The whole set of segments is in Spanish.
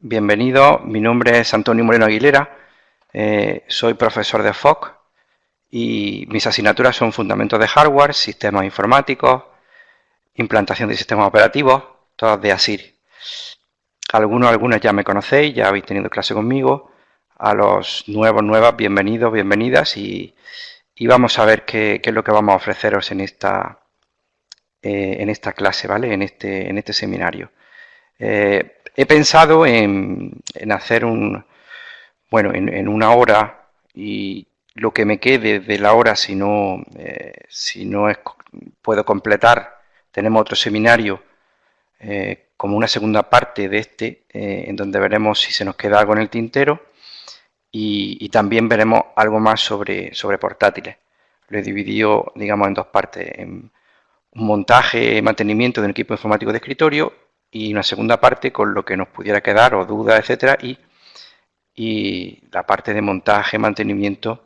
Bienvenido, mi nombre es Antonio Moreno Aguilera, soy profesor de FOC y mis asignaturas son fundamentos de hardware, sistemas informáticos, implantación de sistemas operativos, todas de ASIR. Algunas ya me conocéis, ya habéis tenido clase conmigo. A los nuevas, bienvenidos, bienvenidas y vamos a ver qué es lo que vamos a ofreceros en esta clase, ¿vale? En este seminario. He pensado en hacer en una hora, y lo que me quede de la hora, si no puedo completar, tenemos otro seminario como una segunda parte de en donde veremos si se nos queda algo en el tintero y también veremos algo más sobre portátiles. Lo he dividido, digamos, en dos partes, en un montaje y mantenimiento de un equipo informático de escritorio y una segunda parte con lo que nos pudiera quedar o dudas, etcétera, y la parte de montaje y mantenimiento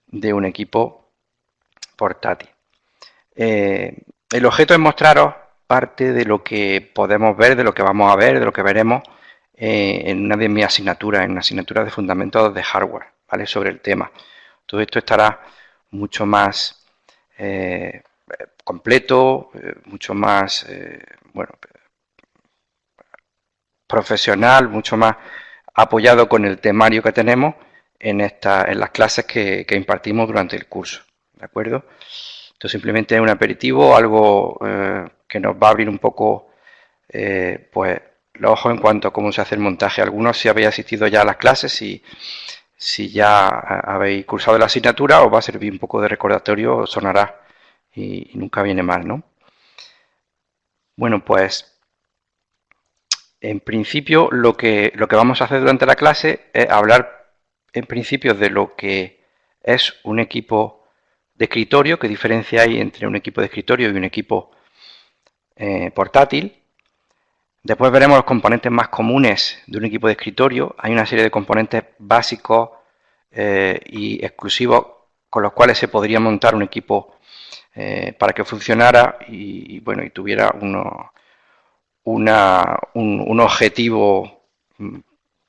de un equipo portátil. El objeto es mostraros parte de lo que podemos ver, de lo que vamos a ver, de lo que veremos en una de mis asignaturas, en una asignatura de fundamentos de hardware, ¿vale? Sobre el tema. Todo esto estará mucho más completo, mucho más profesional, mucho más apoyado con el temario que tenemos en las clases que impartimos durante el curso, ¿de acuerdo? Esto simplemente es un aperitivo, algo que nos va a abrir un poco pues los ojos en cuanto a cómo se hace el montaje. Algunos, si habéis asistido ya a las clases y si ya habéis cursado la asignatura, os va a servir un poco de recordatorio, os sonará y nunca viene mal, ¿no? Bueno, pues en principio lo que vamos a hacer durante la clase es hablar en principio de lo que es un equipo de escritorio, qué diferencia hay entre un equipo de escritorio y un equipo portátil. Después veremos los componentes más comunes de un equipo de escritorio. Hay una serie de componentes básicos y exclusivos con los cuales se podría montar un equipo para que funcionara y tuviera un objetivo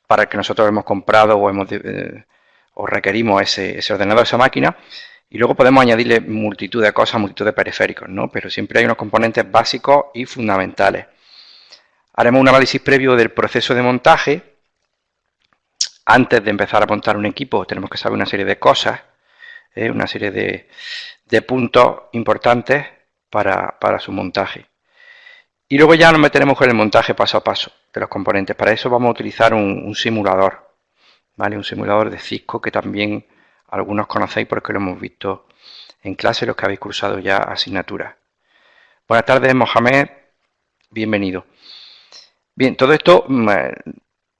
para el que nosotros hemos comprado o requerimos ese ordenador, esa máquina. Y luego podemos añadirle multitud de cosas, multitud de periféricos, ¿no? Pero siempre hay unos componentes básicos y fundamentales. Haremos un análisis previo del proceso de montaje. Antes de empezar a montar un equipo tenemos que saber una serie de cosas, una serie de puntos importantes para su montaje. Y luego ya nos meteremos con el montaje paso a paso de los componentes. Para eso vamos a utilizar un simulador, ¿vale? Un simulador de Cisco que también algunos conocéis porque lo hemos visto en clase, los que habéis cursado ya asignaturas. Buenas tardes, Mohamed. Bienvenido. Bien, todo esto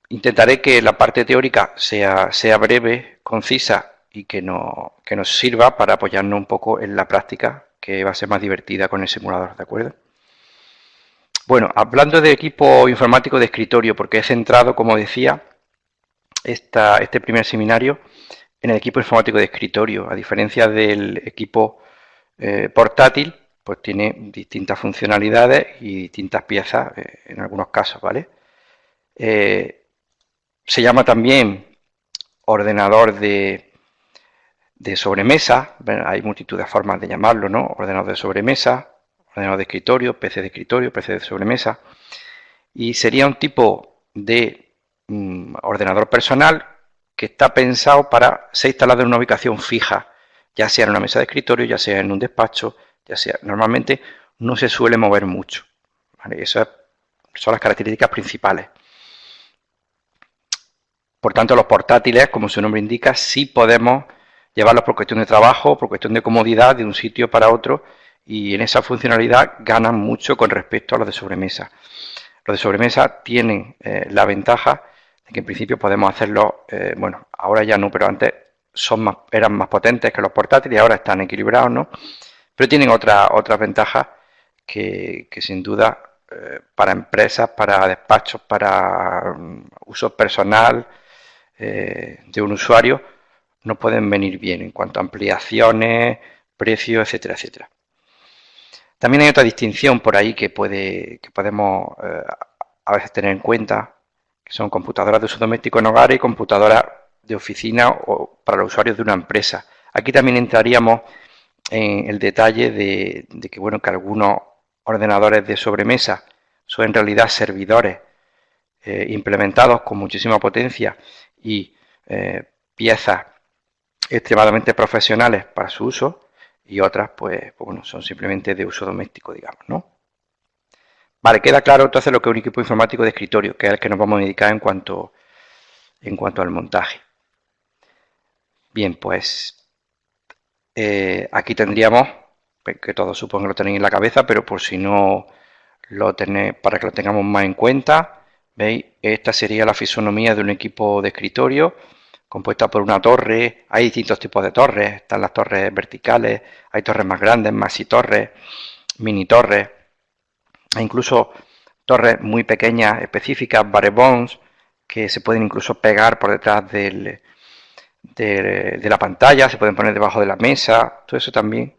intentaré que la parte teórica sea breve, concisa y que nos sirva para apoyarnos un poco en la práctica, que va a ser más divertida con el simulador, ¿de acuerdo? Bueno, hablando de equipo informático de escritorio, porque he centrado, como decía, este primer seminario en el equipo informático de escritorio. A diferencia del equipo portátil, pues tiene distintas funcionalidades y distintas piezas en algunos casos, ¿vale? Se llama también ordenador de sobremesa. Bueno, hay multitud de formas de llamarlo, ¿no? Ordenador de sobremesa, ordenador de escritorio, PC de sobremesa. Y sería un tipo de ordenador personal que está pensado para ser instalado en una ubicación fija, ya sea en una mesa de escritorio, ya sea en un despacho, ya sea... Normalmente no se suele mover mucho, ¿vale? Esas son las características principales. Por tanto, los portátiles, como su nombre indica, sí podemos llevarlos por cuestión de trabajo, por cuestión de comodidad, de un sitio para otro, y en esa funcionalidad ganan mucho con respecto a los de sobremesa. Los de sobremesa tienen la ventaja de que en principio podemos hacerlo, bueno, ahora ya no, pero antes eran más potentes que los portátiles y ahora están equilibrados, ¿no? Pero tienen otras ventajas que sin duda para empresas, para despachos, para uso personal de un usuario no pueden venir bien en cuanto a ampliaciones, precios, etcétera, etcétera. También hay otra distinción por ahí que podemos a veces tener en cuenta, que son computadoras de uso doméstico en hogares y computadoras de oficina o para los usuarios de una empresa. Aquí también entraríamos en el detalle de que, bueno, que algunos ordenadores de sobremesa son en realidad servidores implementados con muchísima potencia y piezas extremadamente profesionales para su uso, y otras pues bueno, son simplemente de uso doméstico, digamos, ¿no? Vale, queda claro entonces lo que es un equipo informático de escritorio, que es el que nos vamos a dedicar en cuanto al montaje. Bien, pues aquí tendríamos, que todos supongo que lo tenéis en la cabeza, pero por si no lo tenéis, para que lo tengamos más en cuenta, ¿veis? Esta sería la fisonomía de un equipo de escritorio compuesta por una torre. Hay distintos tipos de torres, están las torres verticales, hay torres más grandes, maxi-torres, mini-torres, e incluso torres muy pequeñas, específicas, barebones, que se pueden incluso pegar por detrás de la pantalla, se pueden poner debajo de la mesa. Todo eso también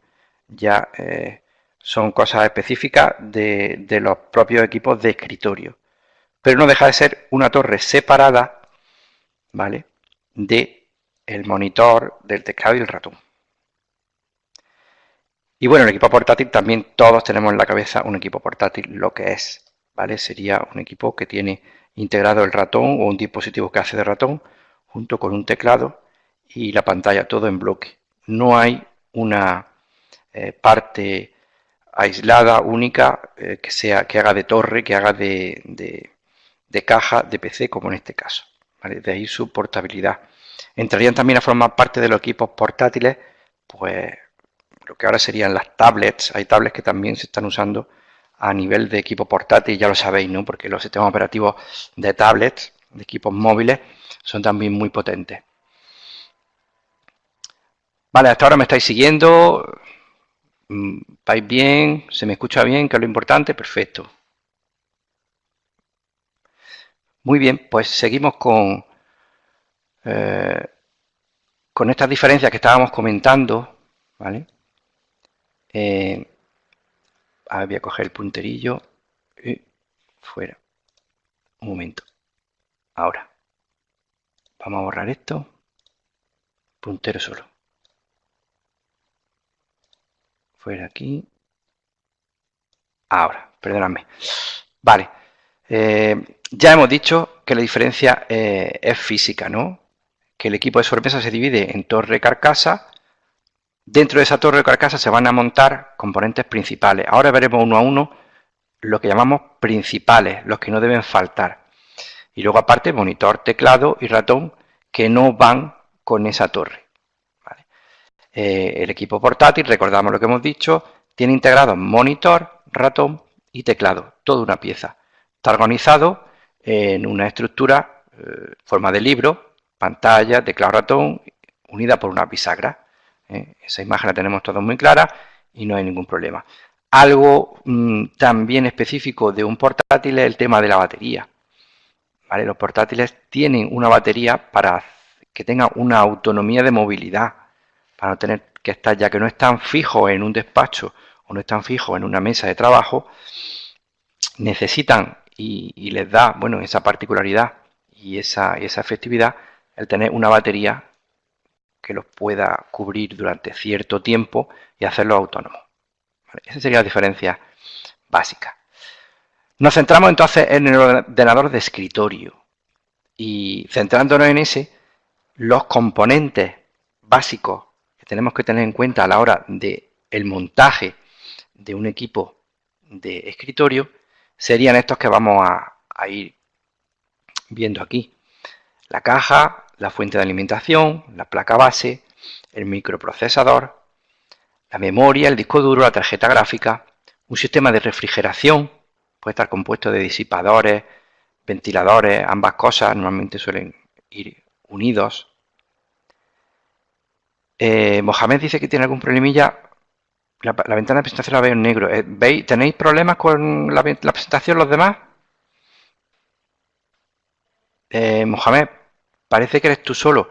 ya son cosas específicas de los propios equipos de escritorio. Pero no deja de ser una torre separada, ¿vale?, de el monitor, del teclado y el ratón. Y bueno, el equipo portátil también todos tenemos en la cabeza un equipo portátil, lo que es, ¿vale? Sería un equipo que tiene integrado el ratón o un dispositivo que hace de ratón junto con un teclado y la pantalla, todo en bloque. No hay una parte aislada, única, que haga de torre, que haga de caja de PC, como en este caso, ¿vale? De ahí su portabilidad. Entrarían también a formar parte de los equipos portátiles, pues lo que ahora serían las tablets. Hay tablets que también se están usando a nivel de equipo portátil, ya lo sabéis, ¿no? Porque los sistemas operativos de tablets, de equipos móviles, son también muy potentes. Vale, hasta ahora me estáis siguiendo. ¿Vais bien? ¿Se me escucha bien? ¿Que es lo importante? Perfecto. Muy bien, pues seguimos con estas diferencias que estábamos comentando, ¿vale? Ahora voy a coger el punterillo y fuera. Un momento. Ahora. Vamos a borrar esto. Puntero solo. Fuera aquí. Ahora, perdonadme. Vale. Ya hemos dicho que la diferencia es física, ¿no? Que el equipo de sobremesa se divide en torre carcasa. Dentro de esa torre carcasa se van a montar componentes principales. Ahora veremos uno a uno lo que llamamos principales, los que no deben faltar. Y luego aparte monitor, teclado y ratón que no van con esa torre. ¿Vale? El equipo portátil, recordamos lo que hemos dicho, tiene integrados monitor, ratón y teclado, toda una pieza. Está organizado en una estructura, forma de libro, pantalla, teclado, ratón, unida por una bisagra. Esa imagen la tenemos todos muy clara y no hay ningún problema. Algo también específico de un portátil es el tema de la batería. ¿Vale? Los portátiles tienen una batería para que tengan una autonomía de movilidad, para no tener que estar, ya que no están fijos en un despacho o no están fijos en una mesa de trabajo, necesitan y les da, bueno, esa particularidad y esa efectividad el tener una batería que los pueda cubrir durante cierto tiempo y hacerlos autónomos. ¿Vale? Esa sería la diferencia básica. Nos centramos entonces en el ordenador de escritorio y centrándonos en ese, los componentes básicos que tenemos que tener en cuenta a la hora del montaje de un equipo de escritorio serían estos que vamos a ir viendo aquí. La caja, la fuente de alimentación, la placa base, el microprocesador, la memoria, el disco duro, la tarjeta gráfica, un sistema de refrigeración, puede estar compuesto de disipadores, ventiladores, ambas cosas normalmente suelen ir unidos. Mohamed dice que tiene algún problemilla. La ventana de presentación la veo en negro. ¿Veis? ¿Tenéis problemas con la presentación los demás? Mohamed, parece que eres tú solo.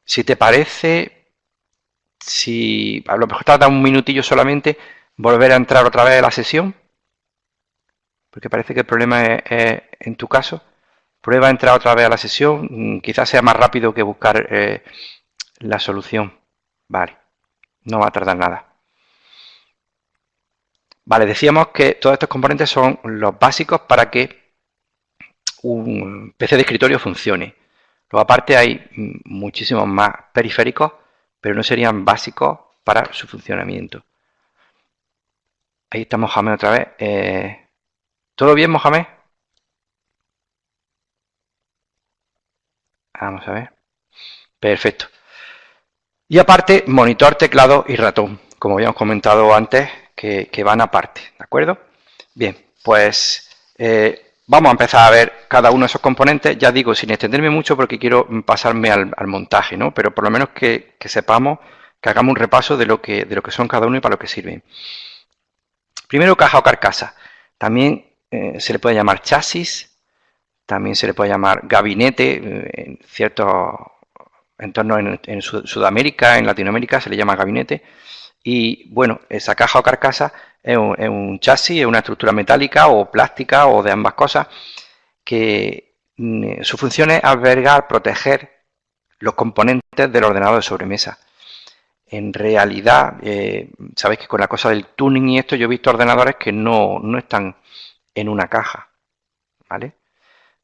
Si te parece, si a lo mejor tarda un minutillo solamente, volver a entrar otra vez a la sesión, porque parece que el problema es en tu caso. Prueba a entrar otra vez a la sesión, quizás sea más rápido que buscar la solución. Vale, no va a tardar nada. Vale, decíamos que todos estos componentes son los básicos para que un PC de escritorio funcione. Luego aparte hay muchísimos más periféricos, pero no serían básicos para su funcionamiento. Ahí está Mohamed otra vez. ¿Todo bien, Mohamed? Vamos a ver. Perfecto. Y aparte, monitor, teclado y ratón, como habíamos comentado antes, que van aparte, ¿de acuerdo? Bien, pues vamos a empezar a ver cada uno de esos componentes, ya digo, sin extenderme mucho porque quiero pasarme al montaje, ¿no? Pero por lo menos que sepamos, que hagamos un repaso de lo que son cada uno y para lo que sirven. Primero, caja o carcasa. También se le puede llamar chasis, también se le puede llamar gabinete, en ciertos entornos en Sudamérica, en Latinoamérica se le llama gabinete. Y bueno, esa caja o carcasa es un chasis, es una estructura metálica o plástica o de ambas cosas, que su función es albergar, proteger los componentes del ordenador de sobremesa. En realidad, sabéis que con la cosa del tuning y esto, yo he visto ordenadores que no están en una caja, ¿vale?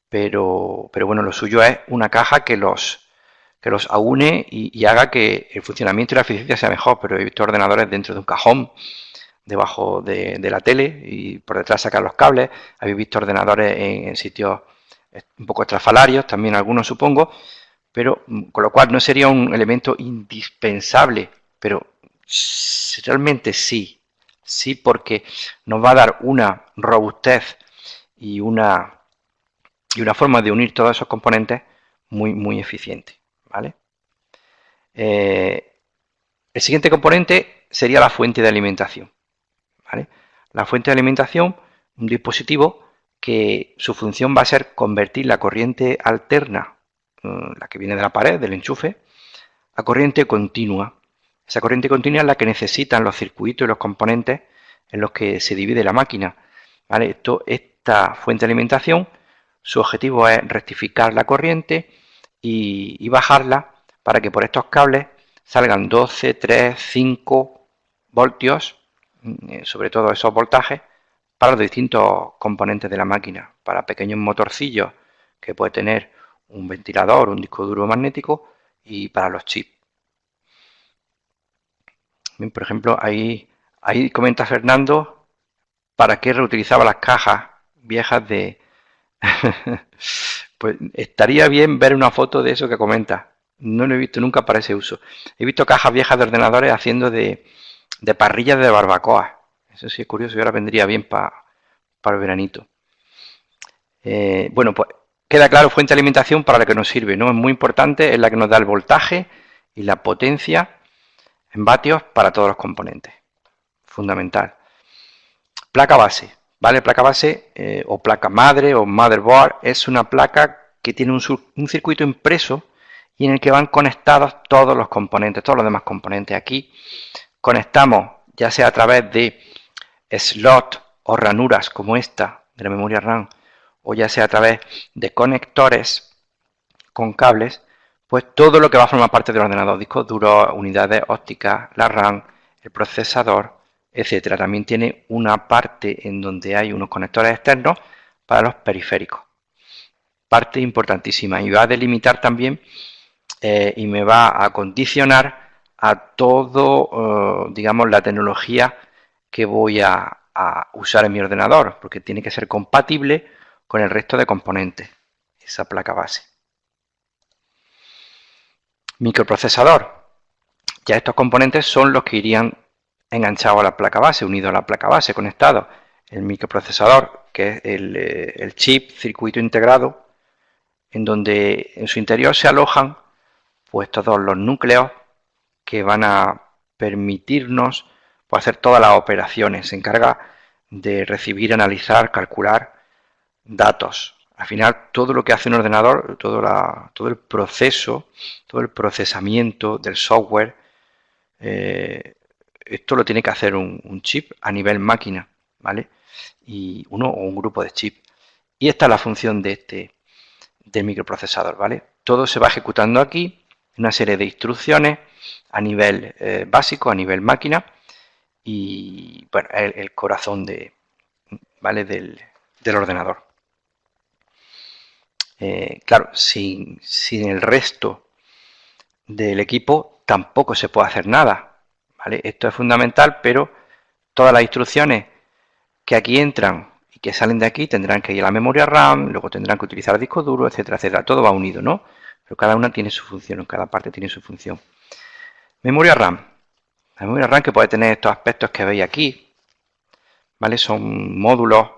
Pero bueno, lo suyo es una caja que los aúne y haga que el funcionamiento y la eficiencia sea mejor, pero he visto ordenadores dentro de un cajón, debajo de la tele y por detrás sacar los cables. Habéis visto ordenadores en sitios un poco estrafalarios, también algunos supongo, pero con lo cual no sería un elemento indispensable, pero realmente sí, porque nos va a dar una robustez y una forma de unir todos esos componentes muy eficiente, ¿vale? El siguiente componente sería la fuente de alimentación, ¿vale? La fuente de alimentación, un dispositivo que su función va a ser convertir la corriente alterna, la que viene de la pared, del enchufe, a corriente continua. Esa corriente continua es la que necesitan los circuitos y los componentes en los que se divide la máquina, ¿vale? Esta fuente de alimentación, su objetivo es rectificar la corriente y bajarla para que por estos cables salgan 12, 3, 5 voltios, sobre todo esos voltajes, para los distintos componentes de la máquina, para pequeños motorcillos que puede tener un ventilador, un disco duro magnético y para los chips. Bien, por ejemplo, ahí comenta Fernando para qué reutilizaba las cajas viejas de... Pues estaría bien ver una foto de eso que comenta. No lo he visto nunca para ese uso. He visto cajas viejas de ordenadores haciendo de parrillas de barbacoa. Eso sí es curioso y ahora vendría bien para el veranito. Bueno, pues queda claro, fuente de alimentación para la que nos sirve, ¿no? Es muy importante, es la que nos da el voltaje y la potencia en vatios para todos los componentes. Fundamental. Placa base, ¿vale? Placa base o placa madre o motherboard es una placa que tiene un circuito impreso y en el que van conectados todos los componentes, todos los demás componentes. Aquí conectamos ya sea a través de slot o ranuras como esta de la memoria RAM o ya sea a través de conectores con cables, pues todo lo que va a formar parte del ordenador, discos duros, unidades ópticas, la RAM, el procesador, etcétera. También tiene una parte en donde hay unos conectores externos para los periféricos. Parte importantísima y va a delimitar también y me va a condicionar a todo, digamos, la tecnología que voy a usar en mi ordenador, porque tiene que ser compatible con el resto de componentes, esa placa base. Microprocesador. Ya estos componentes son los que irían enganchados a la placa base, unidos a la placa base, conectados. El microprocesador, que es el chip, circuito integrado, en donde en su interior se alojan pues todos los núcleos que van a permitirnos pues, hacer todas las operaciones. Se encarga de recibir, analizar, calcular datos. Al final, todo lo que hace un ordenador, todo el proceso, todo el procesamiento del software, esto lo tiene que hacer un chip a nivel máquina, ¿vale? Y uno o un grupo de chips. Y esta es la función de del microprocesador, ¿vale? Todo se va ejecutando aquí, una serie de instrucciones a nivel básico, a nivel máquina, y bueno, el corazón ¿vale? del ordenador. Claro, sin el resto del equipo tampoco se puede hacer nada, ¿vale? Esto es fundamental, pero todas las instrucciones que aquí entran y que salen de aquí tendrán que ir a la memoria RAM, luego tendrán que utilizar el disco duro, etcétera, etcétera. Todo va unido, ¿no? Pero cada una tiene su función, cada parte tiene su función. Memoria RAM. La memoria RAM que puede tener estos aspectos que veis aquí, ¿vale? Son módulos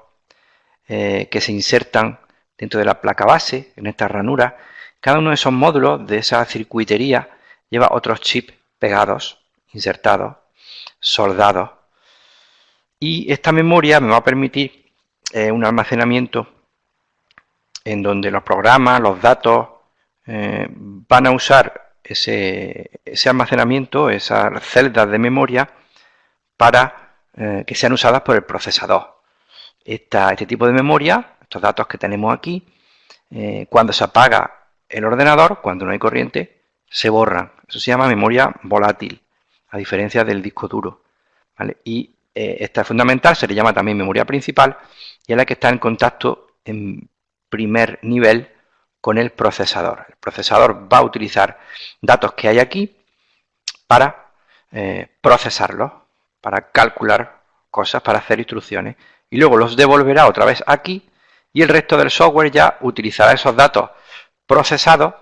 que se insertan dentro de la placa base, en esta ranura. Cada uno de esos módulos, de esa circuitería, lleva otros chips pegados, insertados, soldados. Y esta memoria me va a permitir un almacenamiento en donde los programas, los datos, van a usar ese almacenamiento, esas celdas de memoria, para que sean usadas por el procesador. Este tipo de memoria, estos datos que tenemos aquí, cuando se apaga el ordenador, cuando no hay corriente, se borran. Eso se llama memoria volátil, a diferencia del disco duro, ¿vale? Y esta es fundamental, se le llama también memoria principal, y es la que está en contacto en primer nivel con el procesador. El procesador va a utilizar datos que hay aquí para procesarlos, para calcular cosas, para hacer instrucciones, y luego los devolverá otra vez aquí, y el resto del software ya utilizará esos datos procesados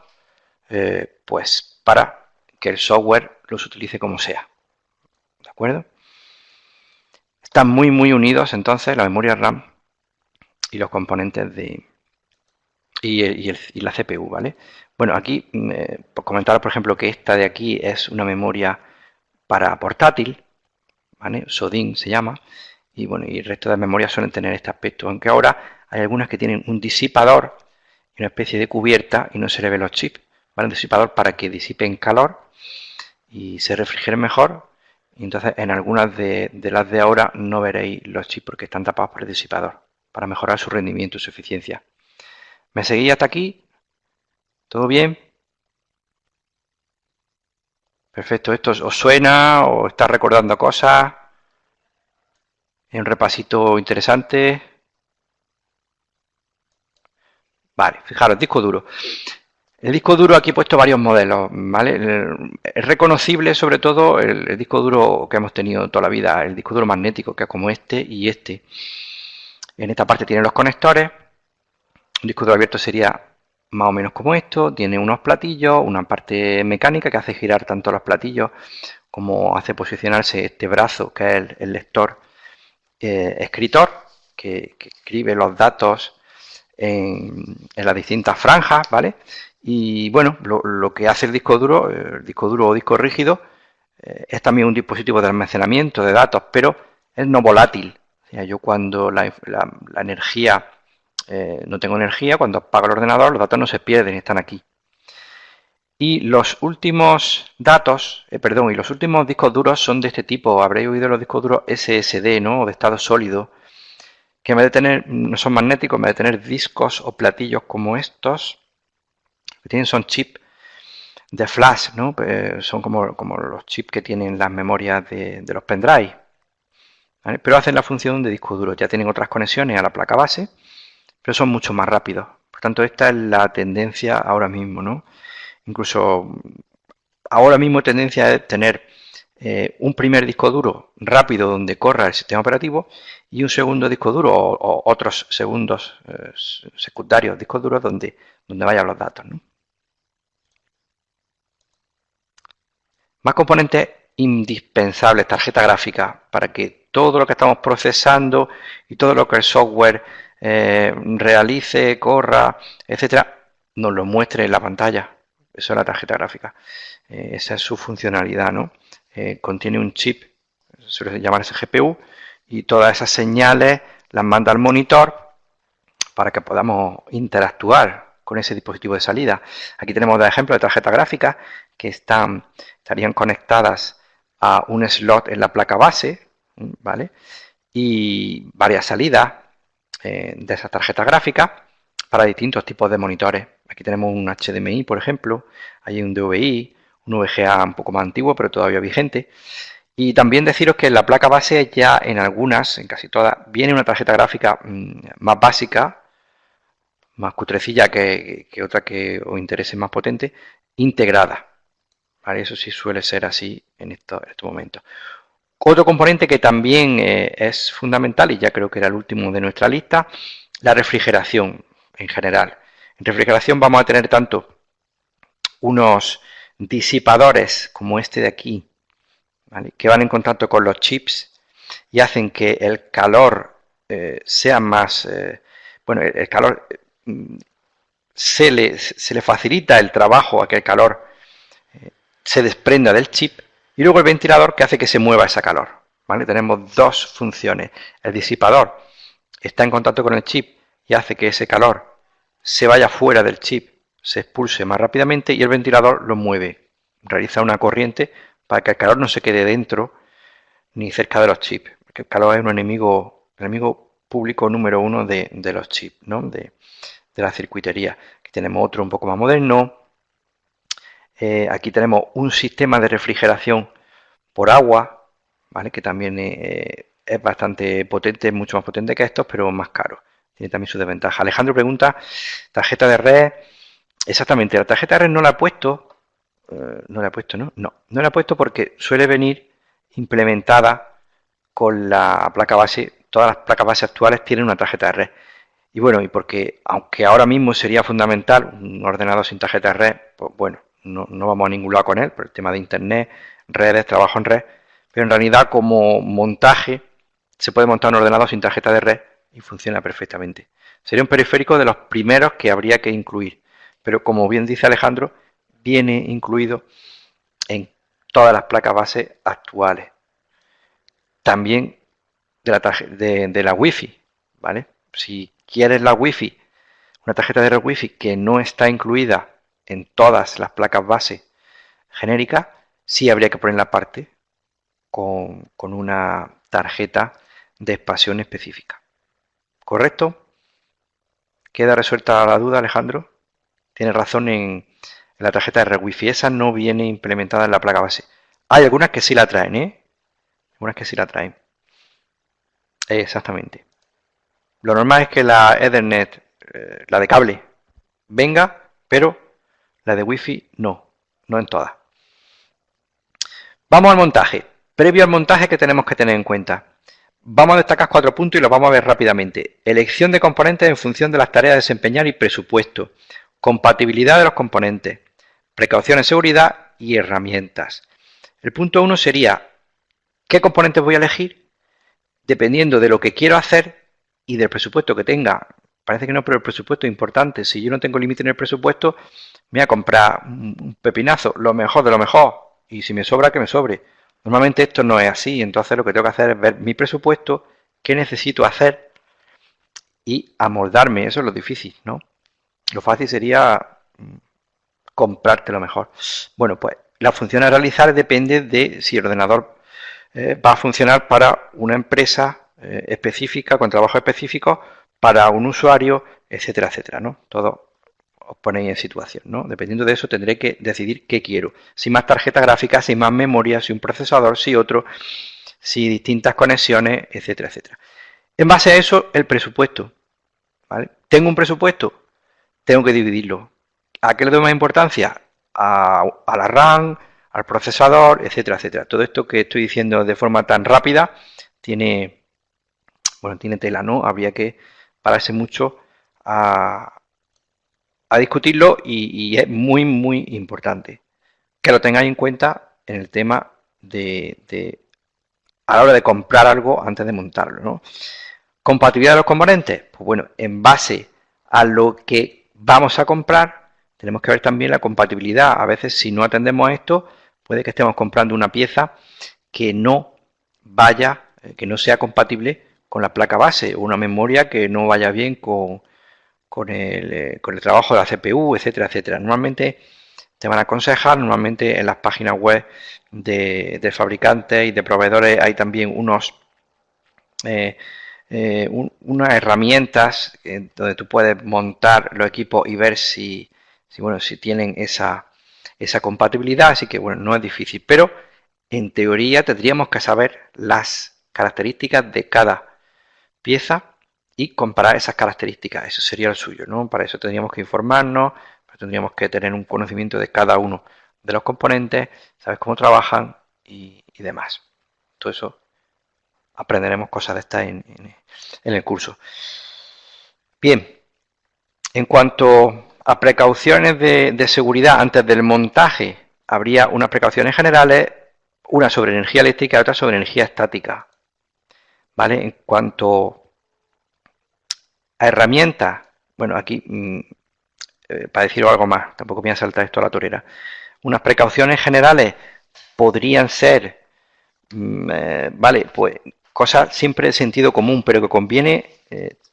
pues para que el software los utilice como sea. ¿De acuerdo? Están muy unidos entonces la memoria RAM y los componentes y la CPU, ¿vale? Bueno, aquí por comentaros, por ejemplo, que esta de aquí es una memoria para portátil, ¿vale? SODIMM se llama, y bueno, y el resto de memorias suelen tener este aspecto, aunque ahora hay algunas que tienen un disipador y una especie de cubierta y no se le ven los chips, ¿vale? Un disipador para que disipen calor y se refrigeren mejor, y entonces en algunas de las de ahora no veréis los chips porque están tapados por el disipador, para mejorar su rendimiento y su eficiencia. ¿Me seguís hasta aquí? ¿Todo bien? Perfecto, ¿esto os suena o está recordando cosas? ¿Es un repasito interesante? Vale, fijaros, disco duro. El disco duro, aquí he puesto varios modelos, ¿vale? Es reconocible sobre todo el disco duro que hemos tenido toda la vida, el disco duro magnético, que es como este y este. En esta parte tiene los conectores. Un disco duro abierto sería más o menos como esto, tiene unos platillos, una parte mecánica que hace girar tanto los platillos como hace posicionarse este brazo, que es el lector escritor, que escribe los datos en las distintas franjas, ¿vale? Y bueno, lo que hace el disco duro o disco rígido, es también un dispositivo de almacenamiento de datos, pero es no volátil. O sea, yo cuando la energía, no tengo energía, cuando apago el ordenador, los datos no se pierden, están aquí. Y los últimos datos, y los últimos discos duros son de este tipo. Habréis oído los discos duros SSD, ¿no? O de estado sólido, que en vez de tener, no son magnéticos, en vez de tener discos o platillos como estos, que tienen son chips de flash, ¿no? Son como los chips que tienen las memorias de los pendrive, ¿vale? Pero hacen la función de disco duro. Ya tienen otras conexiones a la placa base, pero son mucho más rápidos. Por tanto, esta es la tendencia ahora mismo, ¿no? Incluso ahora mismo tendencia es tener un primer disco duro rápido donde corra el sistema operativo y un segundo disco duro o otros segundos secundarios discos duros donde vayan los datos, ¿no? Más componentes indispensables, tarjeta gráfica, para que todo lo que estamos procesando y todo lo que el software realice, corra, etcétera, nos lo muestre en la pantalla. Eso es la tarjeta gráfica. Esa es su funcionalidad, ¿no? Contiene un chip, suele llamarse GPU, y todas esas señales las manda al monitor para que podamos interactuar con ese dispositivo de salida. Aquí tenemos dos ejemplos de tarjetas gráficas que estarían conectadas a un slot en la placa base, ¿vale? Y varias salidas de esas tarjetas gráficas para distintos tipos de monitores. Aquí tenemos un HDMI, por ejemplo, hay un DVI, un VGA un poco más antiguo, pero todavía vigente. Y también deciros que en la placa base ya en algunas, en casi todas, viene una tarjeta gráfica más básica, más cutrecilla que otra que os interese más potente, integrada. ¿Vale? Eso sí suele ser así en estos momentos. Otro componente que también es fundamental, y ya creo que era el último de nuestra lista, la refrigeración en general. En refrigeración vamos a tener tanto unos disipadores como este de aquí, ¿vale?, que van en contacto con los chips y hacen que el calor sea más... bueno, el calor se le facilita el trabajo a que el calor se desprenda del chip, y luego el ventilador que hace que se mueva ese calor. ¿Vale? Tenemos dos funciones. El disipador está en contacto con el chip y hace que ese calor se vaya fuera del chip, se expulse más rápidamente, y el ventilador lo mueve, realiza una corriente para que el calor no se quede dentro ni cerca de los chips, porque el calor es un enemigo público número uno de los chips, ¿no?, de la circuitería. Aquí tenemos otro un poco más moderno. Aquí tenemos un sistema de refrigeración por agua, ¿vale?, que también es bastante potente, mucho más potente que estos, pero más caro. Tiene también su desventaja. Alejandro pregunta, tarjeta de red. Exactamente, la tarjeta de red no la he puesto. No la he puesto, ¿no? No la he puesto porque suele venir implementada con la placa base. Todas las placas base actuales tienen una tarjeta de red. Y bueno, y porque aunque ahora mismo sería fundamental un ordenador sin tarjeta de red, pues bueno, no vamos a ningún lado con él, por el tema de internet, redes, trabajo en red, pero en realidad como montaje se puede montar un ordenador sin tarjeta de red y funciona perfectamente. Sería un periférico de los primeros que habría que incluir, pero como bien dice Alejandro, viene incluido en todas las placas base actuales. También de la Wi-Fi, ¿vale? Si quieres la Wi-Fi, una tarjeta de red Wi-Fi que no está incluida en todas las placas base genéricas, sí habría que ponerla aparte con una tarjeta de expansión específica. ¿Correcto? ¿Queda resuelta la duda, Alejandro? Tienes razón en la tarjeta de red Wi-Fi. Esa no viene implementada en la placa base. Hay algunas que sí la traen, ¿eh? Algunas que sí la traen. Exactamente. Lo normal es que la Ethernet, la de cable, venga, pero la de Wi-Fi no en todas. Vamos al montaje. Previo al montaje, ¿qué tenemos que tener en cuenta? Vamos a destacar 4 puntos y los vamos a ver rápidamente. Elección de componentes en función de las tareas a desempeñar y presupuesto. Compatibilidad de los componentes. Precauciones de seguridad y herramientas. El punto 1 sería, ¿qué componentes voy a elegir? Dependiendo de lo que quiero hacer y del presupuesto que tenga. Parece que no, pero el presupuesto es importante. Si yo no tengo límite en el presupuesto, me voy a comprar un pepinazo, lo mejor de lo mejor. Y si me sobra, que me sobre. Normalmente esto no es así, entonces lo que tengo que hacer es ver mi presupuesto, qué necesito hacer y amoldarme. Eso es lo difícil, ¿no? Lo fácil sería comprarte lo mejor. Bueno, pues la función a realizar depende de si el ordenador va a funcionar para una empresa específica, con trabajo específico, para un usuario, etcétera, etcétera, ¿no? Todo os ponéis en situación, ¿no? Dependiendo de eso tendré que decidir qué quiero. Si más tarjeta gráfica, si más memoria, si un procesador, si otro, si distintas conexiones, etcétera, etcétera. En base a eso, el presupuesto, ¿vale? ¿Tengo un presupuesto? Tengo que dividirlo. ¿A qué le doy más importancia? A la RAM, al procesador, etcétera, etcétera. Todo esto que estoy diciendo de forma tan rápida tiene tela, ¿no? Habría que pararse mucho a discutirlo y es muy, muy importante que lo tengáis en cuenta en el tema a la hora de comprar algo antes de montarlo, ¿no? ¿Compatibilidad de los componentes? Pues bueno, en base a lo que vamos a comprar, tenemos que ver también la compatibilidad. A veces, si no atendemos a esto, puede que estemos comprando una pieza que no sea compatible con la placa base, o una memoria que no vaya bien con el trabajo de la CPU, etcétera, etcétera. Normalmente te van a aconsejar, normalmente en las páginas web de fabricantes y de proveedores hay también unas herramientas donde tú puedes montar los equipos y ver si si tienen esa compatibilidad, así que bueno, no es difícil, pero en teoría tendríamos que saber las características de cada pieza y comparar esas características. Eso sería el suyo, ¿no? Para eso tendríamos que informarnos, tendríamos que tener un conocimiento de cada uno de los componentes, saber cómo trabajan y demás. Todo eso aprenderemos cosas de estas en el curso. Bien, en cuanto a precauciones de seguridad antes del montaje, habría unas precauciones generales, una sobre energía eléctrica y otra sobre energía estática. ¿Vale? En cuanto a herramientas, bueno, aquí, para decir algo más, tampoco me voy a saltar esto a la torera. Unas precauciones generales podrían ser, vale, pues cosas siempre de sentido común, pero que conviene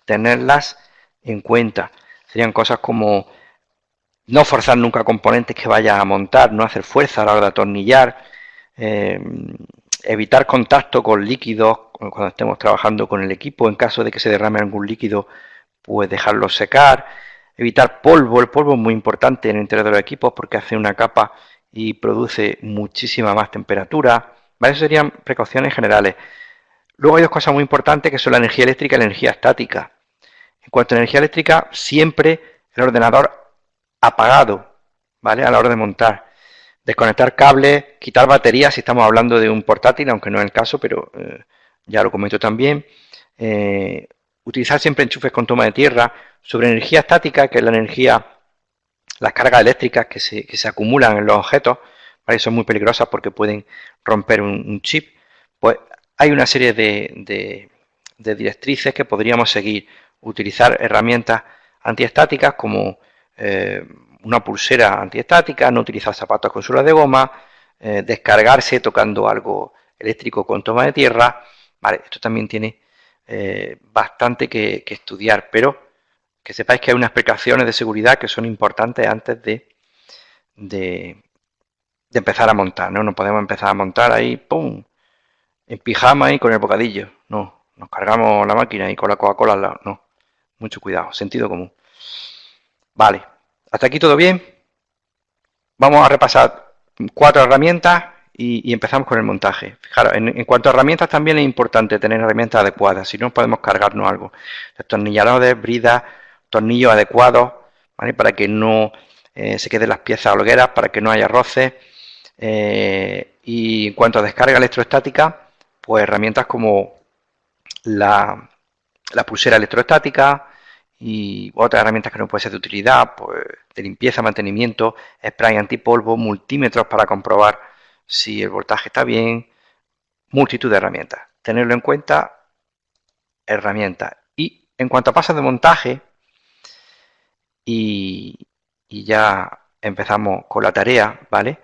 tenerlas en cuenta. Serían cosas como no forzar nunca componentes que vaya a montar, no hacer fuerza a la hora de atornillar, evitar contacto con líquidos cuando estemos trabajando con el equipo, en caso de que se derrame algún líquido, pues dejarlo secar, evitar polvo. El polvo es muy importante en el interior de los equipos porque hace una capa y produce muchísima más temperatura. ¿Vale? Eso serían precauciones generales. Luego hay dos cosas muy importantes que son la energía eléctrica y la energía estática. En cuanto a energía eléctrica, siempre el ordenador apagado, ¿vale? A la hora de montar. Desconectar cables, quitar baterías si estamos hablando de un portátil, aunque no es el caso, pero ya lo comento también. Utilizar siempre enchufes con toma de tierra. Sobre energía estática, que es la energía, las cargas eléctricas que se acumulan en los objetos, ¿vale? Son muy peligrosas porque pueden romper un chip. Pues hay una serie de directrices que podríamos seguir. Utilizar herramientas antiestáticas como una pulsera antiestática, no utilizar zapatos con suelas de goma, descargarse tocando algo eléctrico con toma de tierra. Vale, esto también tiene bastante que estudiar, pero que sepáis que hay unas precauciones de seguridad que son importantes antes de empezar a montar, ¿no? No podemos empezar a montar ahí, ¡pum!, en pijama y con el bocadillo. No, nos cargamos la máquina y con la Coca-Cola al lado. No, mucho cuidado, sentido común. Vale, hasta aquí todo bien. Vamos a repasar 4 herramientas y empezamos con el montaje. Fijaros, en cuanto a herramientas también es importante tener herramientas adecuadas, si no podemos cargarnos algo. Destornilladores, bridas, tornillos adecuados, ¿vale? Para que no se queden las piezas holgueras, para que no haya roces. Y en cuanto a descarga electrostática, pues herramientas como la pulsera electrostática y otras herramientas que no pueden ser de utilidad, pues de limpieza, mantenimiento, spray antipolvo, multímetros para comprobar si el voltaje está bien, multitud de herramientas. Tenerlo en cuenta, herramientas. Y en cuanto a pasos de montaje, y ya empezamos con la tarea, ¿vale?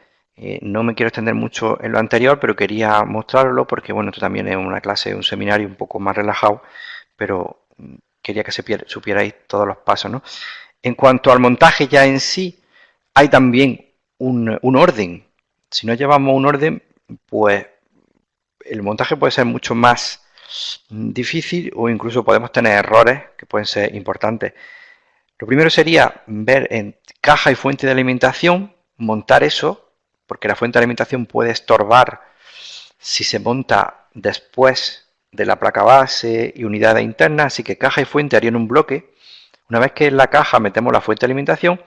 No me quiero extender mucho en lo anterior, pero quería mostrarlo porque, bueno, esto también es una clase, un seminario un poco más relajado, pero quería que supierais todos los pasos, ¿no? En cuanto al montaje ya en sí, hay también un orden. Si no llevamos un orden, pues el montaje puede ser mucho más difícil o incluso podemos tener errores que pueden ser importantes. Lo primero sería ver en caja y fuente de alimentación, montar eso, porque la fuente de alimentación puede estorbar si se monta después de la placa base y unidades internas, así que caja y fuente harían un bloque. Una vez que en la caja metemos la fuente de alimentación,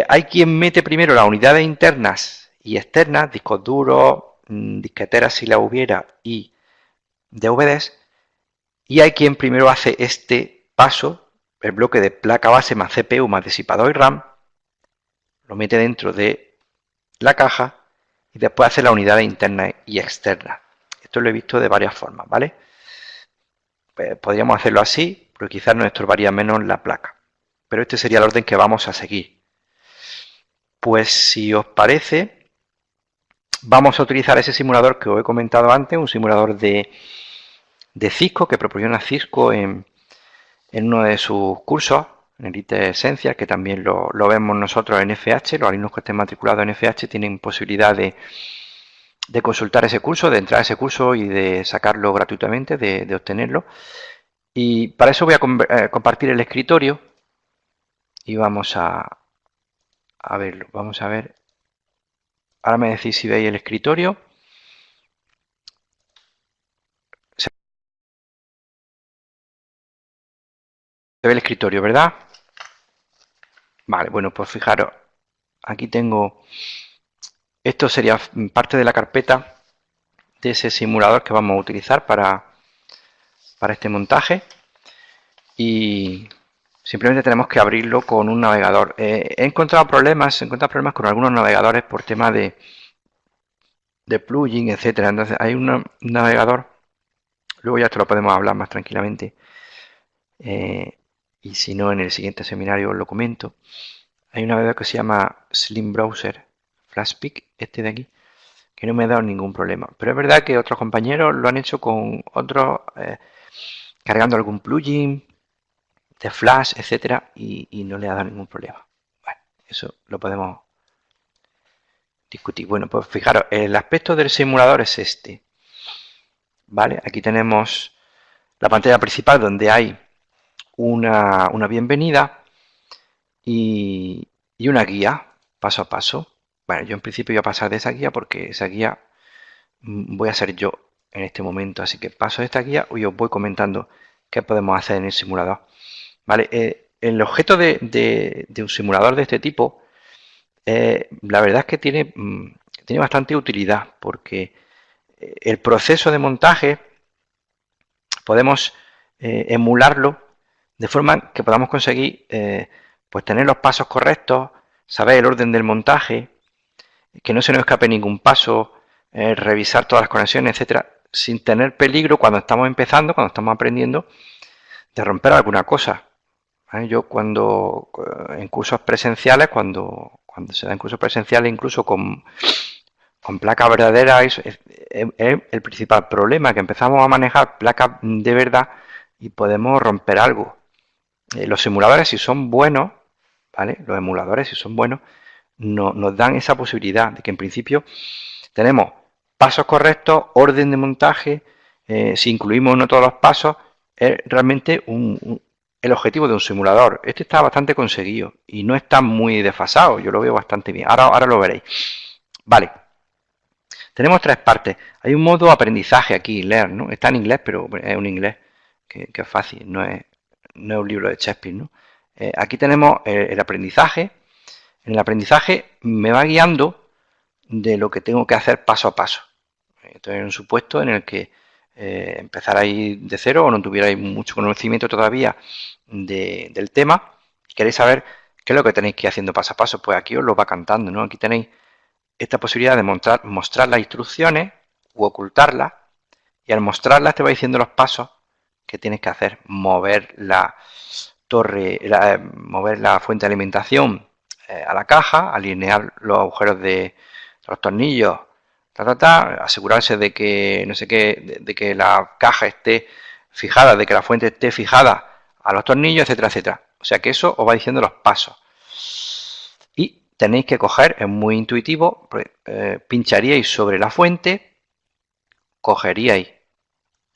hay quien mete primero las unidades internas y externas, discos duros, disqueteras si la hubiera y DVDs, y hay quien primero hace este paso, el bloque de placa base más CPU más disipador y RAM, lo mete dentro de la caja y después hace la unidad interna y externa. Esto lo he visto de varias formas, ¿vale? Pues podríamos hacerlo así, porque quizás nos estorbaría menos la placa. Pero este sería el orden que vamos a seguir. Pues si os parece, vamos a utilizar ese simulador que os he comentado antes, un simulador de Cisco que proporciona Cisco en uno de sus cursos, en Elite Essentials, que también lo vemos nosotros en FH. Los alumnos que estén matriculados en FH tienen posibilidad de consultar ese curso, de entrar a ese curso y de sacarlo gratuitamente, de obtenerlo. Y para eso voy a compartir el escritorio y vamos a a verlo. Vamos a ver. Ahora me decís si veis el escritorio. Se ve el escritorio, ¿verdad? Vale, bueno, pues fijaros, aquí tengo, esto sería parte de la carpeta de ese simulador que vamos a utilizar para este montaje y simplemente tenemos que abrirlo con un navegador. He encontrado problemas con algunos navegadores por tema de plugin, etcétera. Entonces hay un navegador, luego ya te lo podemos hablar más tranquilamente. Y si no, en el siguiente seminario os lo comento. Hay un navegador que se llama Slim Browser Flashpeak, este de aquí, que no me ha dado ningún problema. Pero es verdad que otros compañeros lo han hecho con otros, cargando algún plugin de Flash, etcétera, y no le ha dado ningún problema. Bueno, eso lo podemos discutir. Bueno, pues fijaros, el aspecto del simulador es este. ¿Vale? Aquí tenemos la pantalla principal donde hay una bienvenida y una guía paso a paso. Bueno, yo en principio voy a pasar de esa guía porque esa guía voy a ser yo en este momento. Así que paso de esta guía y os voy comentando qué podemos hacer en el simulador. ¿Vale? El objeto de un simulador de este tipo, la verdad es que tiene bastante utilidad porque el proceso de montaje podemos emularlo de forma que podamos conseguir pues tener los pasos correctos, saber el orden del montaje, que no se nos escape ningún paso, revisar todas las conexiones, etcétera, sin tener peligro cuando estamos empezando, cuando estamos aprendiendo, de romper alguna cosa. ¿Vale? Yo cuando en cursos presenciales, cuando se dan cursos presenciales, incluso con placas verdaderas, es el principal problema, que empezamos a manejar placas de verdad y podemos romper algo. Los simuladores, si son buenos, ¿vale? Los emuladores, si son buenos, nos dan esa posibilidad de que en principio tenemos pasos correctos, orden de montaje, si incluimos no todos los pasos, es realmente el objetivo de un simulador. Este está bastante conseguido y no está muy desfasado, yo lo veo bastante bien. Ahora lo veréis. Vale. Tenemos tres partes. Hay un modo aprendizaje aquí, leer, ¿no? Está en inglés, pero es un inglés que es fácil, no es un libro de Shakespeare, ¿no? Aquí tenemos el aprendizaje. En el aprendizaje me va guiando de lo que tengo que hacer paso a paso. Esto es un supuesto en el que empezarais de cero o no tuvierais mucho conocimiento todavía del tema y queréis saber qué es lo que tenéis que ir haciendo paso a paso. Pues aquí os lo va cantando, ¿no? Aquí tenéis esta posibilidad de mostrar las instrucciones u ocultarlas, y al mostrarlas te va diciendo los pasos que tienes que hacer. Mover la torre, mover la fuente de alimentación a la caja, alinear los agujeros de los tornillos, asegurarse de que no sé qué, de que la caja esté fijada, de que la fuente esté fijada a los tornillos, etcétera, etcétera. O sea que eso os va diciendo los pasos. Y tenéis que coger, es muy intuitivo, pincharíais sobre la fuente, cogeríais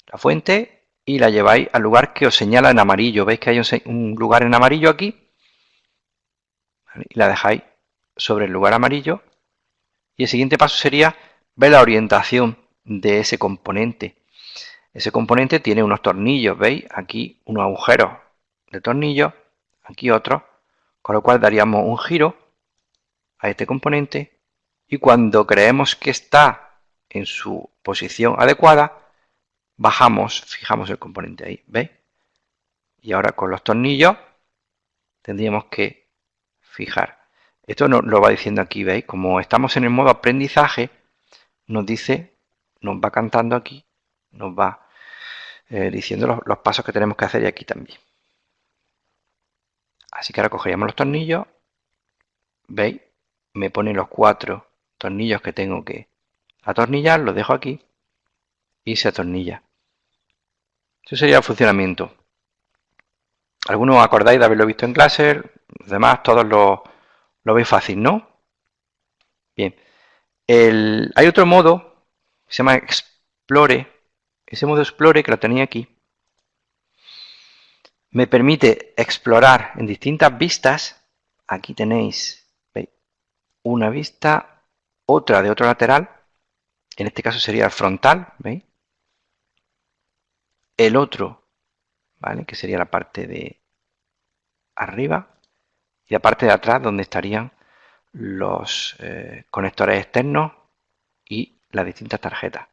la fuente y la lleváis al lugar que os señala en amarillo. ¿Veis que hay un lugar en amarillo aquí? ¿Vale? Y la dejáis sobre el lugar amarillo. Y el siguiente paso sería ver la orientación de ese componente. Ese componente tiene unos tornillos, ¿veis? Aquí unos agujeros de tornillos, aquí otros, con lo cual daríamos un giro a este componente y cuando creemos que está en su posición adecuada, bajamos, fijamos el componente ahí, ¿veis? Y ahora con los tornillos tendríamos que fijar. Esto nos lo va diciendo aquí, ¿veis? Como estamos en el modo aprendizaje, nos dice, nos va cantando aquí, nos va diciendo los pasos que tenemos que hacer y aquí también. Así que ahora cogeríamos los tornillos, ¿veis? Me pone los 4 tornillos que tengo que atornillar, los dejo aquí y se atornilla. Eso sería el funcionamiento. Algunos os acordáis de haberlo visto en clase, los demás todos lo veis fácil, ¿no? Bien. Hay otro modo que se llama Explore. Ese modo Explore, que lo tenía aquí, me permite explorar en distintas vistas. Aquí tenéis, ¿veis? una vista, otra de otro lateral, en este caso sería el frontal, ¿veis? El otro, ¿vale? Que sería la parte de arriba, y la parte de atrás donde estarían los conectores externos y las distintas tarjetas.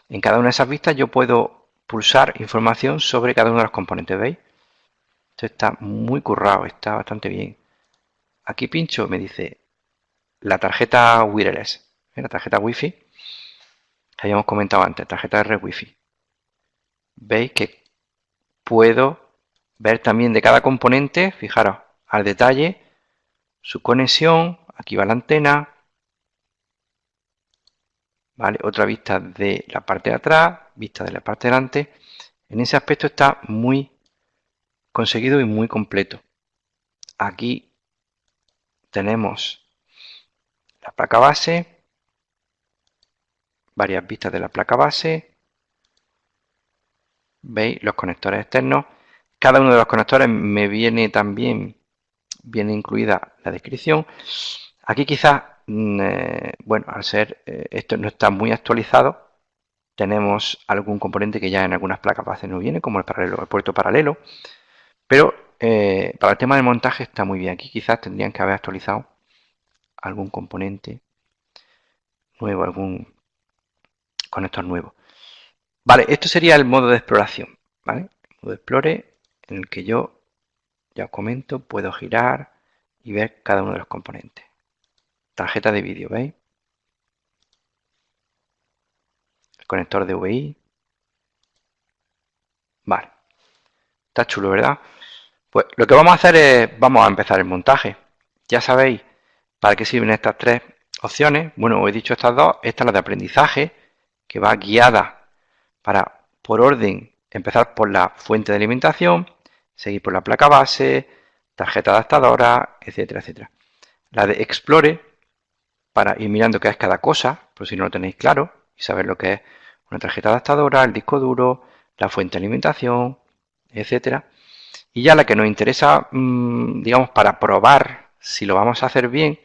En cada una de esas vistas yo puedo pulsar información sobre cada uno de los componentes, ¿veis? Esto está muy currado, está bastante bien. Aquí pincho, me dice la tarjeta wireless, la tarjeta wifi que habíamos comentado antes, tarjeta de red wifi. Veis que puedo ver también de cada componente, fijaros, al detalle, su conexión, aquí va la antena, ¿vale? Otra vista de la parte de atrás, vista de la parte de delante. En ese aspecto está muy conseguido y muy completo. Aquí tenemos la placa base, varias vistas de la placa base, veis los conectores externos. Cada uno de los conectores me viene también, viene incluida la descripción. Aquí quizás, bueno, al ser esto no está muy actualizado, tenemos algún componente que ya en algunas placas base no viene, como el paralelo, el puerto paralelo, pero para el tema del montaje está muy bien. Aquí quizás tendrían que haber actualizado algún componente nuevo, algún conector nuevo. Vale, esto sería el modo de exploración, ¿vale? El modo de explore en el que yo, ya os comento, puedo girar y ver cada uno de los componentes. Tarjeta de vídeo, ¿veis? El conector de VI. Vale, está chulo, ¿verdad? Pues lo que vamos a hacer es, vamos a empezar el montaje. Ya sabéis para qué sirven estas tres opciones. Bueno, os he dicho estas dos. Esta es la de aprendizaje, que va guiada para, por orden, empezar por la fuente de alimentación, seguir por la placa base, tarjeta adaptadora, etcétera, etcétera. La de Explore, para ir mirando qué es cada cosa, por si no lo tenéis claro, y saber lo que es una tarjeta adaptadora, el disco duro, la fuente de alimentación, etcétera. Y ya la que nos interesa, digamos, para probar si lo vamos a hacer bien,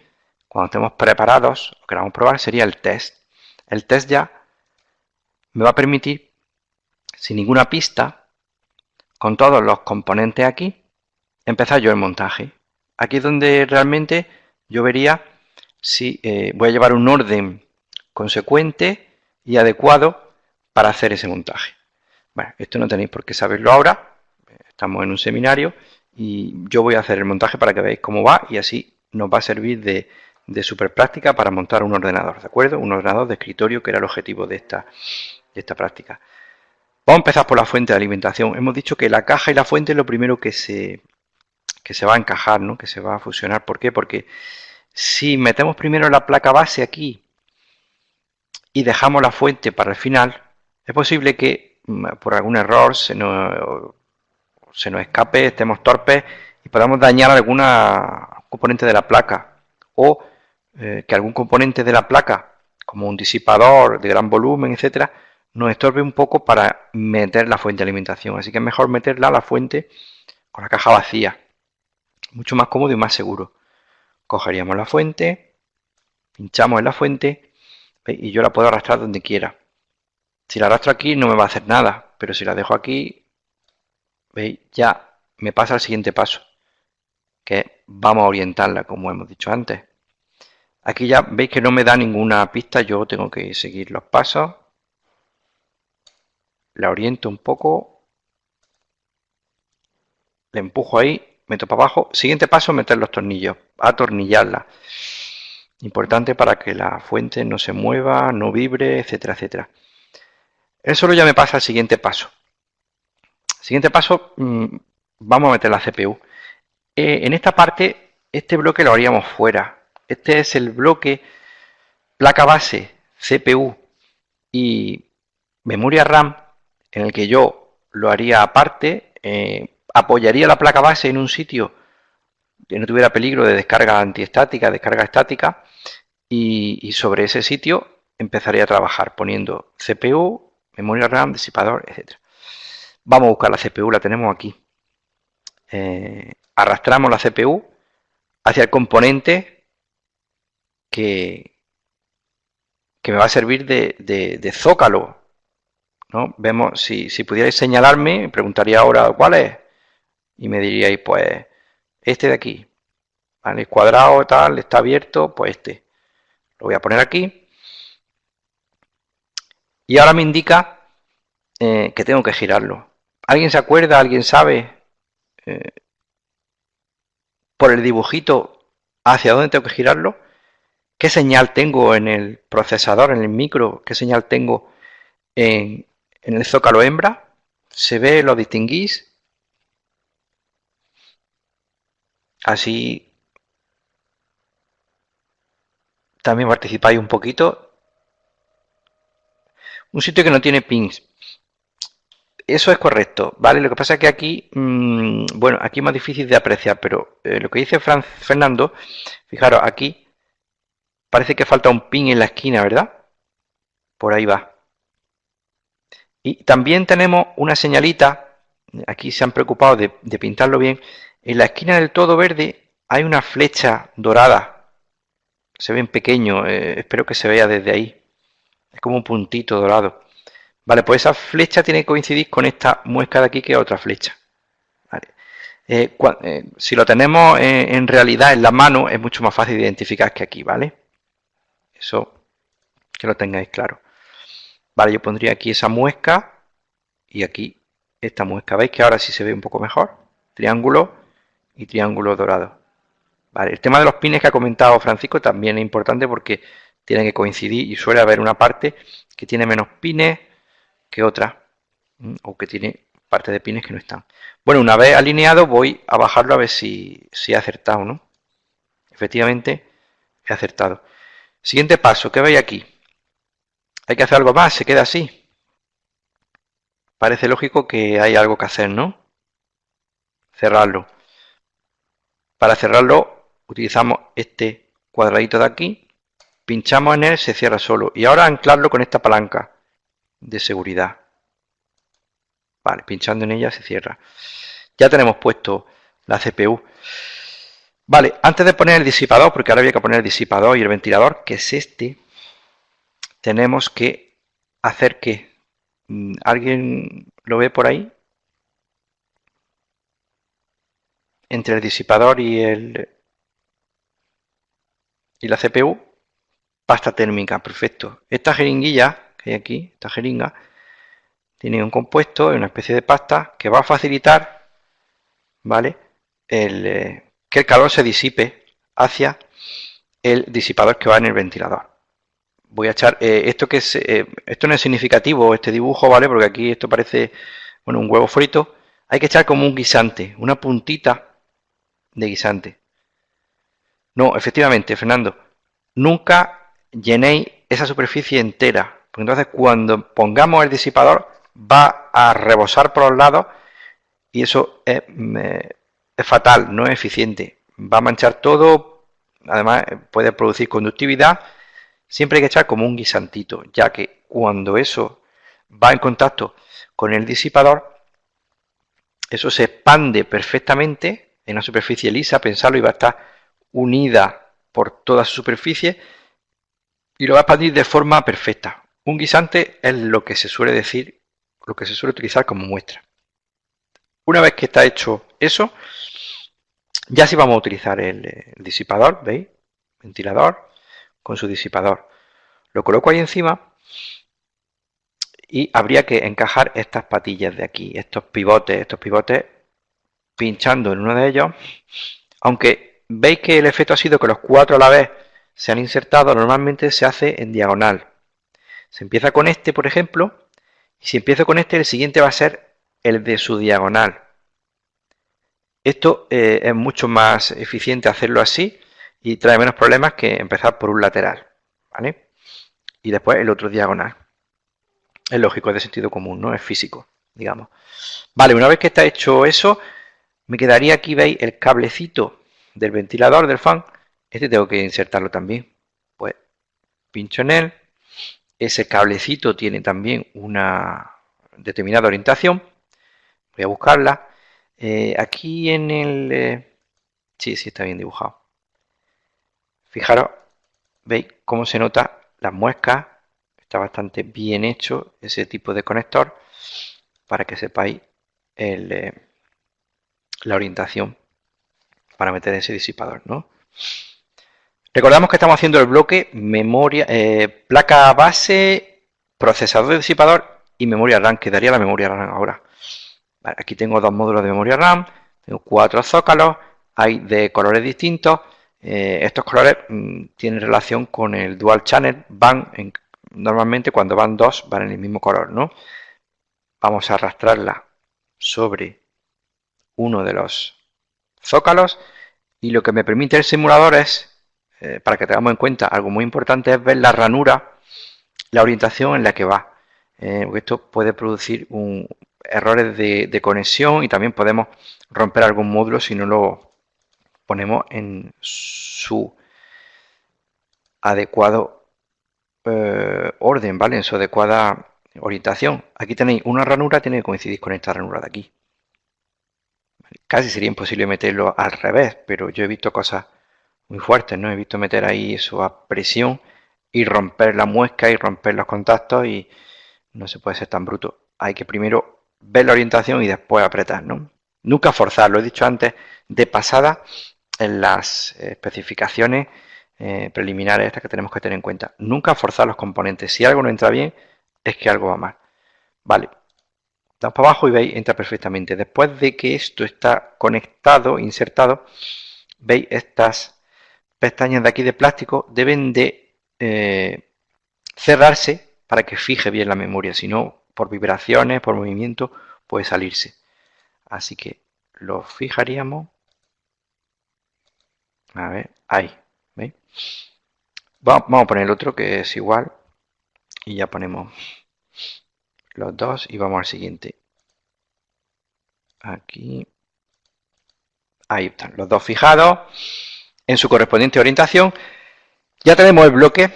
cuando estemos preparados o queramos probar, sería el test. El test ya me va a permitir, sin ninguna pista, con todos los componentes aquí, empezar yo el montaje. Aquí es donde realmente yo vería si voy a llevar un orden consecuente y adecuado para hacer ese montaje. Bueno, esto no tenéis por qué saberlo ahora, estamos en un seminario y yo voy a hacer el montaje para que veáis cómo va y así nos va a servir de súper práctica para montar un ordenador, ¿de acuerdo? Un ordenador de escritorio que era el objetivo de esta práctica. Vamos a empezar por la fuente de alimentación. Hemos dicho que la caja y la fuente es lo primero que se va a encajar, ¿no? Que se va a fusionar. ¿Por qué? Porque si metemos primero la placa base aquí y dejamos la fuente para el final, es posible que por algún error se nos escape, estemos torpes y podamos dañar alguna componente de la placa o que algún componente de la placa, como un disipador de gran volumen, etcétera, nos estorbe un poco para meter la fuente de alimentación. Así que es mejor meterla a la fuente con la caja vacía. Mucho más cómodo y más seguro. Cogeríamos la fuente, pinchamos en la fuente y yo la puedo arrastrar donde quiera. Si la arrastro aquí no me va a hacer nada, pero si la dejo aquí, ¿veis? Ya me pasa al siguiente paso, que vamos a orientarla como hemos dicho antes. Aquí ya veis que no me da ninguna pista, yo tengo que seguir los pasos. La oriento un poco, le empujo ahí, meto para abajo. Siguiente paso, meter los tornillos, atornillarla. Importante para que la fuente no se mueva, no vibre, etcétera, etcétera. Eso solo ya me pasa al siguiente paso. Siguiente paso, vamos a meter la CPU. En esta parte, este bloque lo haríamos fuera. Este es el bloque placa base, CPU y memoria RAM, en el que yo lo haría aparte. Apoyaría la placa base en un sitio que no tuviera peligro de descarga antiestática, descarga estática, y sobre ese sitio empezaría a trabajar poniendo CPU, memoria RAM, disipador, etc. Vamos a buscar la CPU, la tenemos aquí. Arrastramos la CPU hacia el componente que, que me va a servir de zócalo, ¿no? Vemos, si pudierais señalarme, preguntaría ahora cuál es, y me diríais, pues, este de aquí, ¿vale? El cuadrado tal, está abierto, pues este. Lo voy a poner aquí. Y ahora me indica que tengo que girarlo. ¿Alguien se acuerda? ¿Alguien sabe eh, por el dibujito hacia dónde tengo que girarlo? ¿Qué señal tengo en el procesador, en el micro? ¿Qué señal tengo en el zócalo hembra? ¿Se ve? ¿Lo distinguís? Así también participáis un poquito. Un sitio que no tiene pins. Eso es correcto, ¿vale? Lo que pasa es que aquí, bueno, aquí es más difícil de apreciar, pero lo que dice Fernando, fijaros, aquí parece que falta un pin en la esquina, ¿verdad? Por ahí va. Y también tenemos una señalita, aquí se han preocupado de pintarlo bien, en la esquina del todo verde hay una flecha dorada, se ve en pequeño, espero que se vea desde ahí, es como un puntito dorado. Vale, pues esa flecha tiene que coincidir con esta muesca de aquí, que es otra flecha. Vale. Si lo tenemos en realidad en la mano, es mucho más fácil de identificar que aquí, ¿vale? Eso que lo tengáis claro. Vale, yo pondría aquí esa muesca y aquí esta muesca. ¿Veis que ahora sí se ve un poco mejor? Triángulo y triángulo dorado. Vale, el tema de los pines que ha comentado Francisco también es importante porque tienen que coincidir y suele haber una parte que tiene menos pines que otra, o que tiene parte de pines que no están. Bueno, una vez alineado voy a bajarlo a ver si he acertado, ¿no? Efectivamente he acertado. Siguiente paso, ¿qué veis aquí? Hay que hacer algo más, se queda así. Parece lógico que hay algo que hacer, ¿no? Cerrarlo. Para cerrarlo utilizamos este cuadradito de aquí, pinchamos en él, se cierra solo. Y ahora anclarlo con esta palanca de seguridad. Vale, pinchando en ella se cierra. Ya tenemos puesto la CPU. Vale, antes de poner el disipador, porque ahora había que poner el disipador y el ventilador, que es este, tenemos que hacer que... ¿Alguien lo ve por ahí? Entre el disipador y la CPU, pasta térmica, perfecto. Esta jeringuilla que hay aquí, esta jeringa, tiene un compuesto, una especie de pasta que va a facilitar, ¿vale? Que el calor se disipe hacia el disipador que va en el ventilador. Voy a echar esto que es, esto no es significativo, este dibujo, ¿vale? Porque aquí esto parece, bueno, un huevo frito. Hay que echar como un guisante, una puntita de guisante. No, efectivamente, Fernando, nunca llenéis esa superficie entera, porque entonces cuando pongamos el disipador va a rebosar por los lados y eso es fatal, no es eficiente. Va a manchar todo, además puede producir conductividad. Siempre hay que echar como un guisantito, ya que cuando eso va en contacto con el disipador, eso se expande perfectamente en una superficie lisa, pensarlo, y va a estar unida por toda su superficie y lo va a expandir de forma perfecta. Un guisante es lo que se suele decir, lo que se suele utilizar como muestra. Una vez que está hecho eso, ya sí vamos a utilizar el disipador, ¿veis? Ventilador con su disipador. Lo coloco ahí encima y habría que encajar estas patillas de aquí, estos pivotes pinchando en uno de ellos. Aunque veis que el efecto ha sido que los cuatro a la vez se han insertado, normalmente se hace en diagonal. Se empieza con este, por ejemplo, y si empiezo con este, el siguiente va a ser el de su diagonal. Esto es mucho más eficiente hacerlo así y trae menos problemas que empezar por un lateral, ¿vale? Y después el otro diagonal. Es lógico, es de sentido común, no es físico, digamos. Vale, una vez que está hecho eso, me quedaría aquí, veis, el cablecito del ventilador del fan. Este tengo que insertarlo también. Pues pincho en él. Ese cablecito tiene también una determinada orientación. Voy a buscarla. Aquí en el... sí, está bien dibujado. Fijaros, ¿Veis cómo se nota las muescas? Está bastante bien hecho ese tipo de conector para que sepáis la orientación para meter ese disipador, ¿no? Recordamos que estamos haciendo el bloque memoria, placa base, procesador de disipador y memoria RAM, que daría la memoria RAM ahora. Vale, aquí tengo dos módulos de memoria RAM, tengo 4 zócalos, hay de colores distintos. Estos colores tienen relación con el dual channel, normalmente cuando van dos van en el mismo color, ¿no? Vamos a arrastrarla sobre uno de los zócalos y lo que me permite el simulador es, para que tengamos en cuenta, algo muy importante es ver la ranura, la orientación en la que va, porque esto puede producir errores de conexión y también podemos romper algún módulo si no lo ponemos en su adecuado orden, ¿vale? En su adecuada orientación. Aquí tenéis una ranura, tiene que coincidir con esta ranura de aquí. Casi sería imposible meterlo al revés, pero yo he visto cosas muy fuertes, ¿no? He visto meter ahí eso a presión y romper la muesca y romper los contactos y no se puede ser tan bruto. Hay que primero ver la orientación y después apretar, ¿no? Nunca forzar, lo he dicho antes de pasada en las especificaciones preliminares estas que tenemos que tener en cuenta. Nunca forzar los componentes. Si algo no entra bien, es que algo va mal. Vale. Damos para abajo y veis, entra perfectamente. Después de que esto está conectado, insertado, veis estas pestañas de aquí de plástico deben de cerrarse para que fije bien la memoria. Si no, por vibraciones, por movimiento, puede salirse. Así que lo fijaríamos. A ver, ahí. ¿Veis? Vamos a poner el otro que es igual. Y ya ponemos los dos y vamos al siguiente. Aquí. Ahí están los dos fijados en su correspondiente orientación. Ya tenemos el bloque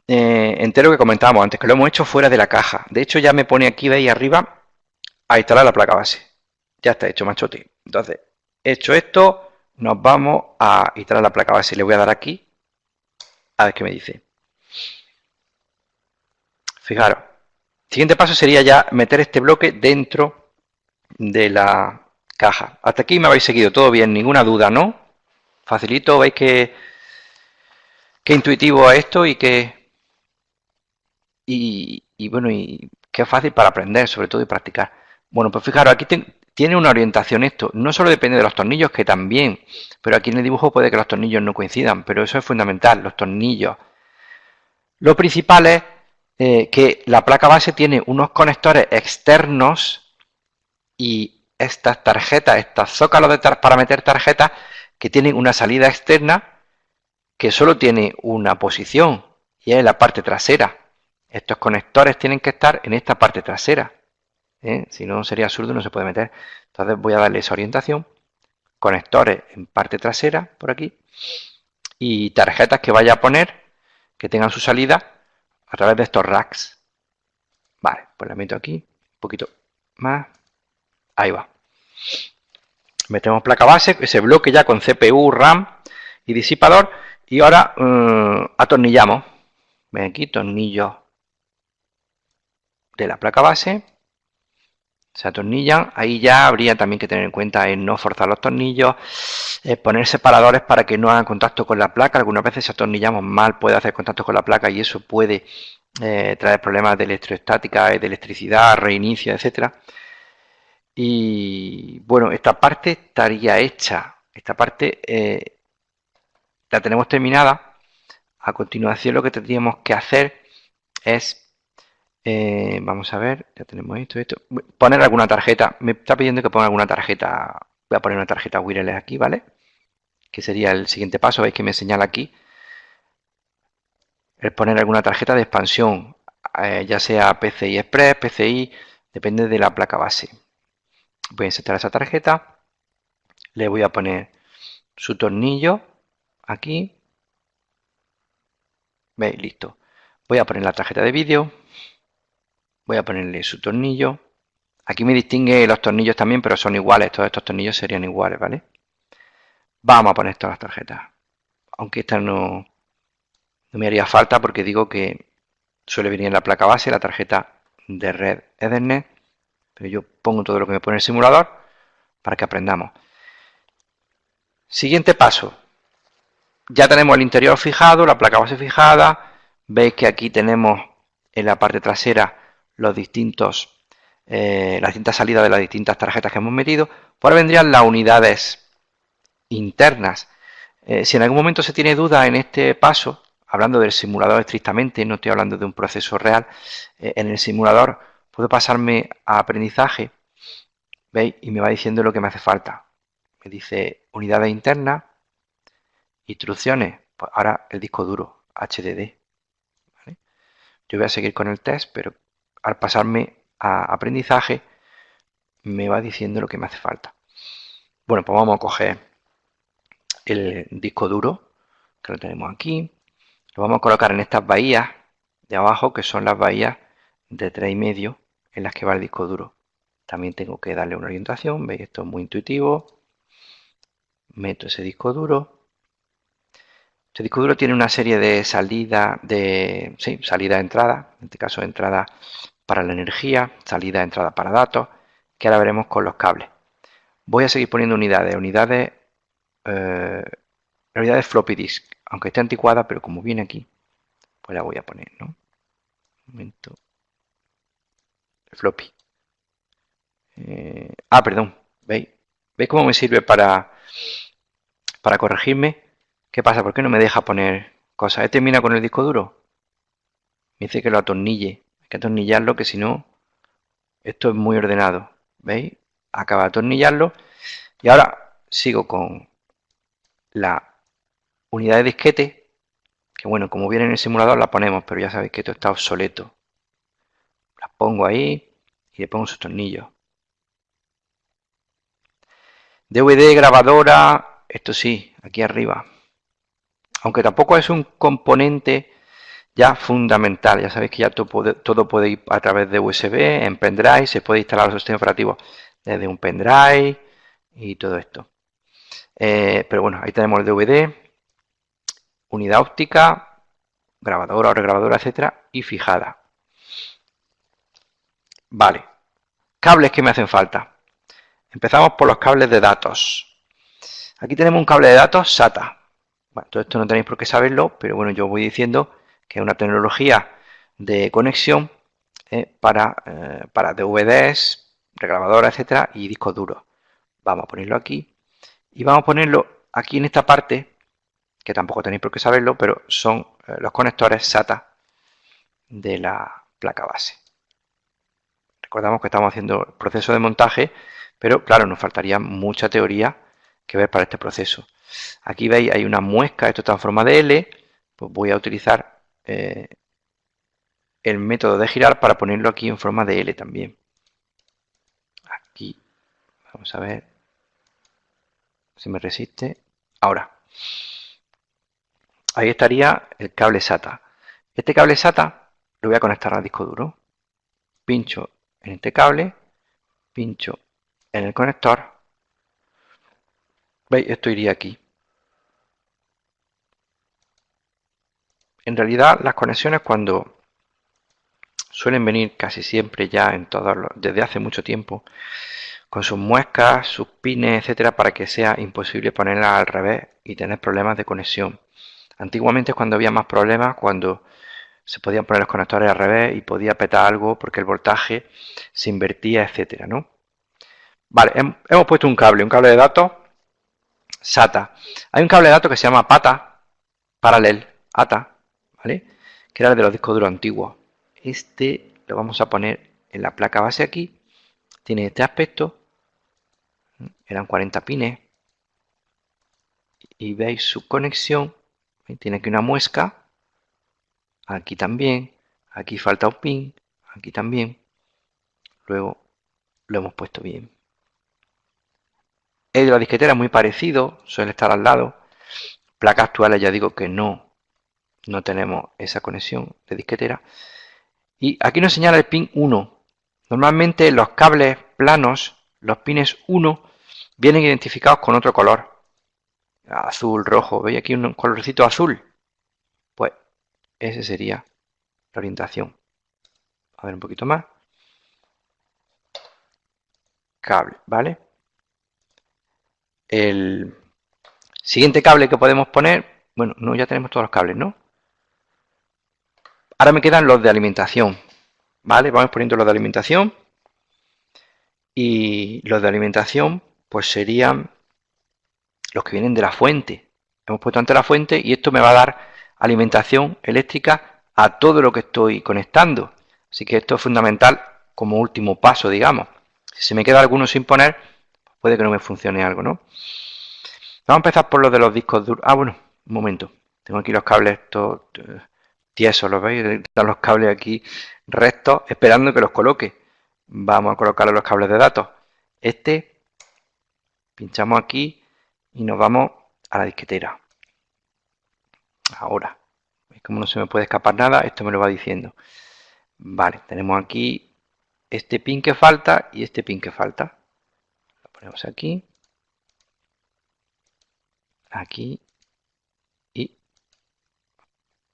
entero que comentábamos antes, que lo hemos hecho fuera de la caja. De hecho, ya me pone aquí, veis arriba, a instalar la placa base. Ya está hecho, machote. Entonces, hecho esto, nos vamos a instalar la placa base. Le voy a dar aquí, a ver qué me dice. Fijaros, el siguiente paso sería ya meter este bloque dentro de la caja. Hasta aquí me habéis seguido todo bien, ninguna duda, ¿no? Facilito, veis que intuitivo es esto y que bueno, y que es fácil para aprender, sobre todo, y practicar. Bueno, pues fijaros, aquí tiene una orientación esto. No solo depende de los tornillos, que también, pero aquí en el dibujo puede que los tornillos no coincidan, pero eso es fundamental, los tornillos. Lo principal es que la placa base tiene unos conectores externos y estas tarjetas, estos zócalos para meter tarjetas, que tienen una salida externa que solo tiene una posición y es la parte trasera. Estos conectores tienen que estar en esta parte trasera. Si no sería absurdo, no se puede meter. Entonces voy a darle esa orientación. Conectores en parte trasera, por aquí. Y tarjetas que vaya a poner, que tengan su salida a través de estos racks. Vale, pues la meto aquí. Un poquito más. Ahí va. Metemos placa base, ese bloque ya con CPU, RAM y disipador. Y ahora atornillamos. Ven aquí, tornillos de la placa base. Se atornillan. Ahí ya habría también que tener en cuenta en no forzar los tornillos, poner separadores para que no hagan contacto con la placa. Algunas veces si atornillamos mal puede hacer contacto con la placa y eso puede traer problemas de electroestática, de electricidad, reinicio, etcétera. Y bueno, esta parte estaría hecha. Esta parte la tenemos terminada. A continuación lo que tendríamos que hacer es vamos a ver, ya tenemos esto. Poner alguna tarjeta. Me está pidiendo que ponga alguna tarjeta. Voy a poner una tarjeta wireless aquí, ¿vale? Que sería el siguiente paso. Veis que me señala aquí. El poner alguna tarjeta de expansión. Ya sea PCI Express, PCI, depende de la placa base. Voy a insertar esa tarjeta. Le voy a poner su tornillo aquí. ¿Veis? Listo. Voy a poner la tarjeta de vídeo. Voy a ponerle su tornillo. Aquí me distingue los tornillos también, pero son iguales. Todos estos tornillos serían iguales, ¿vale? Vamos a poner todas las tarjetas. Aunque esta no No me haría falta porque digo que suele venir en la placa base la tarjeta de red Ethernet, pero yo pongo todo lo que me pone el simulador para que aprendamos. Siguiente paso. Ya tenemos el interior fijado, la placa base fijada. Veis que aquí tenemos en la parte trasera las distintas salidas de las distintas tarjetas que hemos metido. Ahora vendrían las unidades internas. Si en algún momento se tiene duda en este paso, hablando del simulador estrictamente, no estoy hablando de un proceso real, en el simulador puedo pasarme a aprendizaje, ¿veis? Y me va diciendo lo que me hace falta. Me dice unidades internas, instrucciones, pues ahora el disco duro, HDD. ¿Vale? Yo voy a seguir con el test, pero al pasarme a aprendizaje me va diciendo lo que me hace falta. Bueno, pues vamos a coger el disco duro, que lo tenemos aquí. Lo vamos a colocar en estas bahías de abajo, que son las bahías de 3,5 en las que va el disco duro. También tengo que darle una orientación, veis, esto es muy intuitivo. Meto ese disco duro. Este disco duro tiene una serie de salidas, salida, entrada, en este caso entrada para la energía, salida, entrada para datos, que ahora veremos con los cables. Voy a seguir poniendo unidades floppy disk, aunque esté anticuada, pero como viene aquí, pues la voy a poner, ¿no? Un momento. Floppy. Perdón, ¿veis? ¿Veis cómo me sirve para corregirme? ¿Qué pasa? ¿Por qué no me deja poner cosas? ¿Termina con el disco duro? Me dice que lo atornille. Hay que atornillarlo, que si no, esto es muy ordenado. ¿Veis? Acaba de atornillarlo. Y ahora sigo con la unidad de disquete, que bueno, como viene en el simulador la ponemos, pero ya sabéis que esto está obsoleto. La pongo ahí y le pongo sus tornillos. DVD, grabadora, esto sí, aquí arriba. Aunque tampoco es un componente ya fundamental. Ya sabéis que ya todo puede ir a través de USB, en pendrive, se puede instalar los sistemas operativos desde un pendrive y todo esto. Pero bueno, ahí tenemos el DVD, unidad óptica, grabadora o regrabadora, etcétera, y fijada. Vale, cables que me hacen falta. Empezamos por los cables de datos. Aquí tenemos un cable de datos SATA. Bueno, todo esto no tenéis por qué saberlo, pero bueno, yo voy diciendo que es una tecnología de conexión para DVDs, regrabadoras, etcétera, y discos duros. Vamos a ponerlo aquí y vamos a ponerlo aquí en esta parte, que tampoco tenéis por qué saberlo, pero son los conectores SATA de la placa base. Recordamos que estamos haciendo el proceso de montaje, pero claro, nos faltaría mucha teoría que ver para este proceso. Aquí veis, hay una muesca, esto está en forma de L, pues voy a utilizar el método de girar para ponerlo aquí en forma de L también. Aquí, vamos a ver si me resiste. Ahora, ahí estaría el cable SATA. Este cable SATA lo voy a conectar al disco duro. Pincho en este cable, pincho en el conector. ¿Veis? Esto iría aquí. En realidad, las conexiones cuando suelen venir casi siempre ya en desde hace mucho tiempo, con sus muescas, sus pines, etcétera, para que sea imposible ponerlas al revés y tener problemas de conexión. Antiguamente es cuando había más problemas, cuando se podían poner los conectores al revés y podía petar algo porque el voltaje se invertía, etcétera, ¿no? Vale, hemos puesto un cable de datos SATA. Hay un cable de datos que se llama PATA, Parallel, ATA, ¿vale? Que era el de los discos duros antiguos. Este lo vamos a poner en la placa base aquí. Tiene este aspecto. Eran 40 pines. Y veis su conexión. Tiene aquí una muesca. Aquí también. Aquí falta un pin. Aquí también. Luego lo hemos puesto bien. El de la disquetera es muy parecido. Suele estar al lado. Placas actuales ya digo que no tenemos esa conexión de disquetera. Y aquí nos señala el pin 1. Normalmente los cables planos, los pines 1, vienen identificados con otro color. Azul, rojo. ¿Veis aquí un colorcito azul? Pues ese sería la orientación. A ver un poquito más. Cable, ¿vale? El siguiente cable que podemos poner, bueno, no, ya tenemos todos los cables, ¿no? Ahora me quedan los de alimentación, ¿vale? Vamos poniendo los de alimentación. Y los de alimentación, pues serían los que vienen de la fuente. Hemos puesto antes la fuente y esto me va a dar alimentación eléctrica a todo lo que estoy conectando. Así que esto es fundamental como último paso, digamos. Si se me queda alguno sin poner, puede que no me funcione algo, ¿no? Vamos a empezar por los de los discos duros. Ah, bueno, un momento. Tengo aquí los cables estos tiesos, ¿los veis? Están los cables aquí rectos, esperando que los coloque. Vamos a colocar los cables de datos. Este, pinchamos aquí y nos vamos a la disquetera. Ahora, ¿veis cómo no se me puede escapar nada? Esto me lo va diciendo. Vale, tenemos aquí este pin que falta y este pin que falta. Lo ponemos aquí, aquí y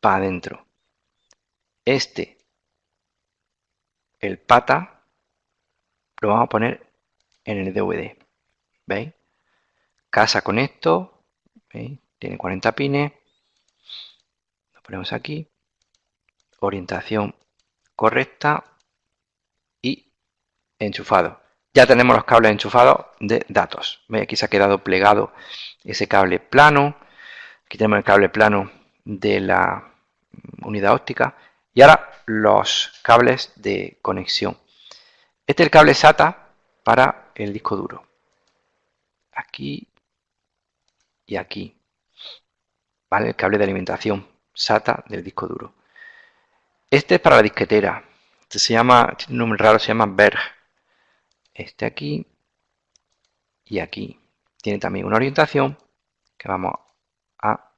para adentro. Este, el pata, lo vamos a poner en el DVD. ¿Veis? Casa con esto. ¿Veis? Tiene 40 pines. Lo ponemos aquí. Orientación correcta y enchufado. Ya tenemos los cables enchufados de datos. ¿Veis? Aquí se ha quedado plegado ese cable plano. Aquí tenemos el cable plano de la unidad óptica. Y ahora los cables de conexión. Este es el cable SATA para el disco duro. Aquí y aquí. ¿Vale? El cable de alimentación SATA del disco duro. Este es para la disquetera. Este se llama, tiene un nombre raro, se llama Berg. Este aquí y aquí. Tiene también una orientación que vamos a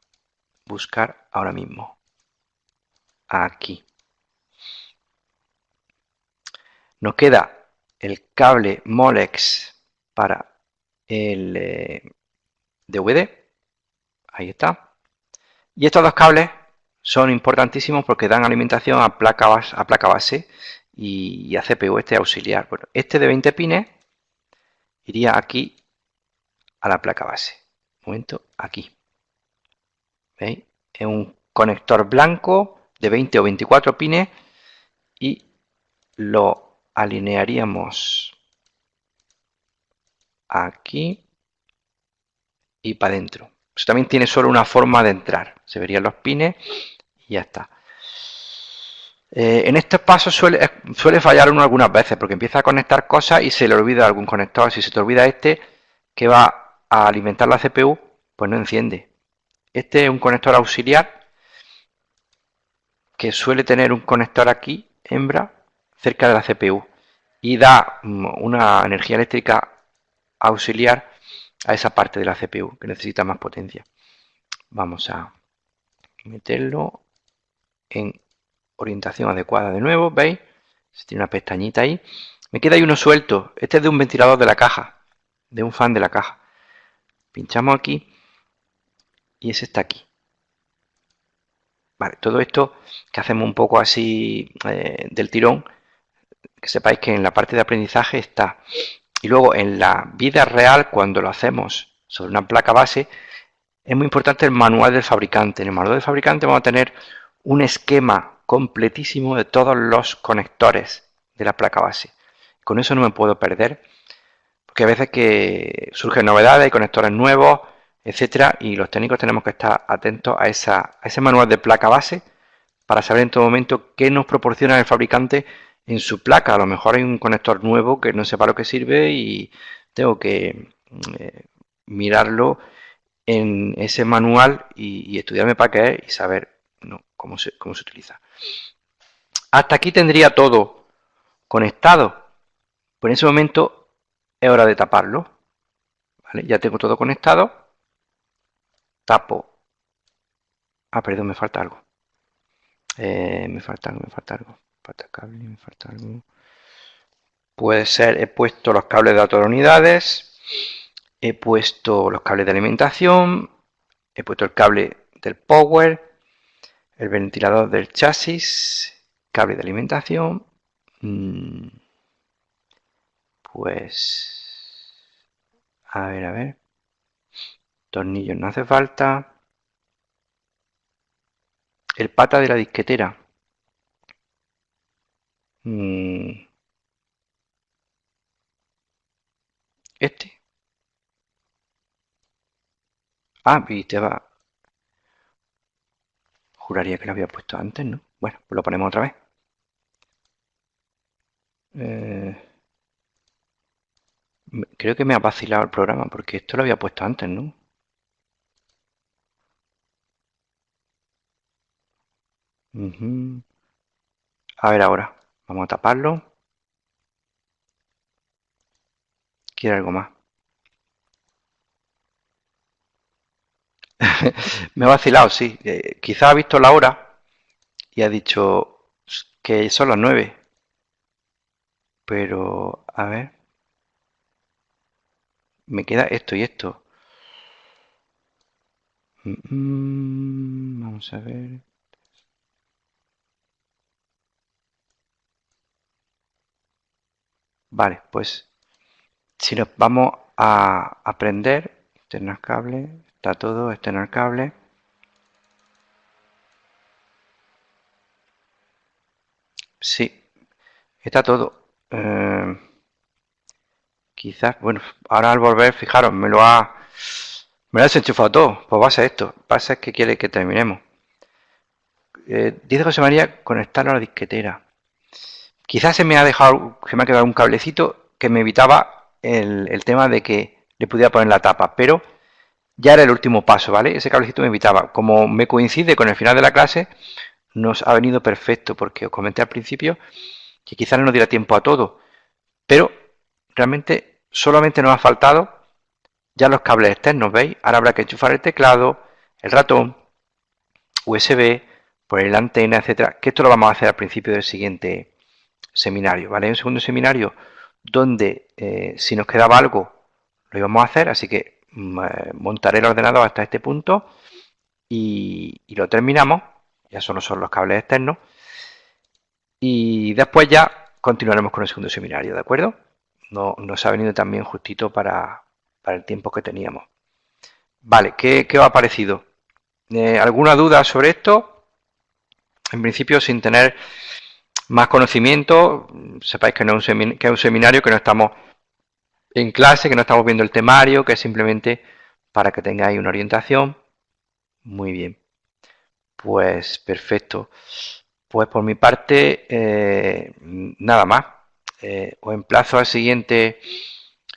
buscar ahora mismo. Aquí. Nos queda el cable Molex para el DVD. Ahí está. Y estos dos cables son importantísimos porque dan alimentación a placa base y a CPU, este auxiliar. Bueno, este de 20 pines iría aquí a la placa base. Un momento, aquí. ¿Veis? Es un conector blanco de 20 o 24 pines y lo alinearíamos aquí y para adentro. Eso también tiene solo una forma de entrar. Se verían los pines y ya está. En estos pasos suele fallar uno algunas veces porque empieza a conectar cosas y se le olvida algún conector. Si se te olvida este que va a alimentar la CPU, pues no enciende. Este es un conector auxiliar que suele tener un conector aquí, hembra, cerca de la CPU y da una energía eléctrica auxiliar a esa parte de la CPU que necesita más potencia. Vamos a meterlo en orientación adecuada de nuevo, ¿veis? Tiene una pestañita ahí. Me queda ahí uno suelto. Este es de un ventilador de la caja, de un fan de la caja. Pinchamos aquí y ese está aquí. Vale, todo esto que hacemos un poco así del tirón, que sepáis que en la parte de aprendizaje está. Y luego en la vida real, cuando lo hacemos sobre una placa base, es muy importante el manual del fabricante. En el manual del fabricante vamos a tener un esquema completísimo de todos los conectores de la placa base. Con eso no me puedo perder, porque a veces que surgen novedades, hay conectores nuevos, etcétera, y los técnicos tenemos que estar atentos a ese manual de placa base para saber en todo momento qué nos proporciona el fabricante en su placa. A lo mejor hay un conector nuevo que no sé para lo que sirve y tengo que mirarlo en ese manual y estudiarme para qué es y saber cómo se utiliza. Hasta aquí tendría todo conectado. Pues en ese momento es hora de taparlo. ¿Vale? Ya tengo todo conectado. Tapo. Ah, perdón, me falta algo. Me falta algo. Falta cable, me falta algo. Puede ser, he puesto los cables de datos de unidades. He puesto los cables de alimentación. He puesto el cable del power. el ventilador del chasis, cable de alimentación, pues a ver, tornillos no hace falta, el pata de la disquetera, este, viste, juraría que lo había puesto antes, ¿no? Bueno, pues lo ponemos otra vez. Creo que me ha vacilado el programa porque esto lo había puesto antes, ¿no? A ver ahora, vamos a taparlo. Quiere algo más. Me ha vacilado, sí. Quizá ha visto la hora y ha dicho que son las 9. Pero, a ver. Me queda esto y esto. Vamos a ver. Vale, pues si nos vamos a aprender, externar cable, está todo, externar cable. Sí, está todo. Quizás, bueno, ahora al volver, fijaros, me lo ha desenchufado todo. Pues va a ser esto. Pasa que quiere que terminemos. Dice José María, conectarlo a la disquetera. Quizás se me ha quedado un cablecito que me evitaba el tema de que le pudiera poner la tapa, pero ya era el último paso, ¿vale? Ese cablecito me evitaba. Como me coincide con el final de la clase, nos ha venido perfecto, porque os comenté al principio que quizás no nos diera tiempo a todo, pero realmente solamente nos ha faltado ya los cables externos, ¿veis? Ahora habrá que enchufar el teclado, el ratón, USB, poner la antena, etcétera, que esto lo vamos a hacer al principio del siguiente seminario, ¿vale? Hay un segundo seminario donde si nos quedaba algo lo íbamos a hacer, así que montaré el ordenador hasta este punto y lo terminamos, ya solo son los cables externos, y después ya continuaremos con el segundo seminario, ¿de acuerdo? Nos ha venido también justito para el tiempo que teníamos. Vale, ¿qué os ha parecido? ¿Alguna duda sobre esto? En principio, sin tener más conocimiento, sepáis que, no es que es un seminario, que no estamos en clase, que no estamos viendo el temario, que es simplemente para que tengáis una orientación. Muy bien. Pues perfecto. Pues por mi parte, nada más. Os emplazo al siguiente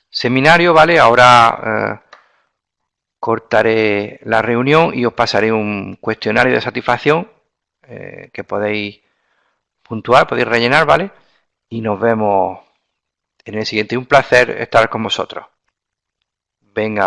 seminario, ¿vale? Ahora cortaré la reunión y os pasaré un cuestionario de satisfacción que podéis puntuar, podéis rellenar, ¿vale? Y nos vemos en el siguiente. Un placer estar con vosotros. Venga.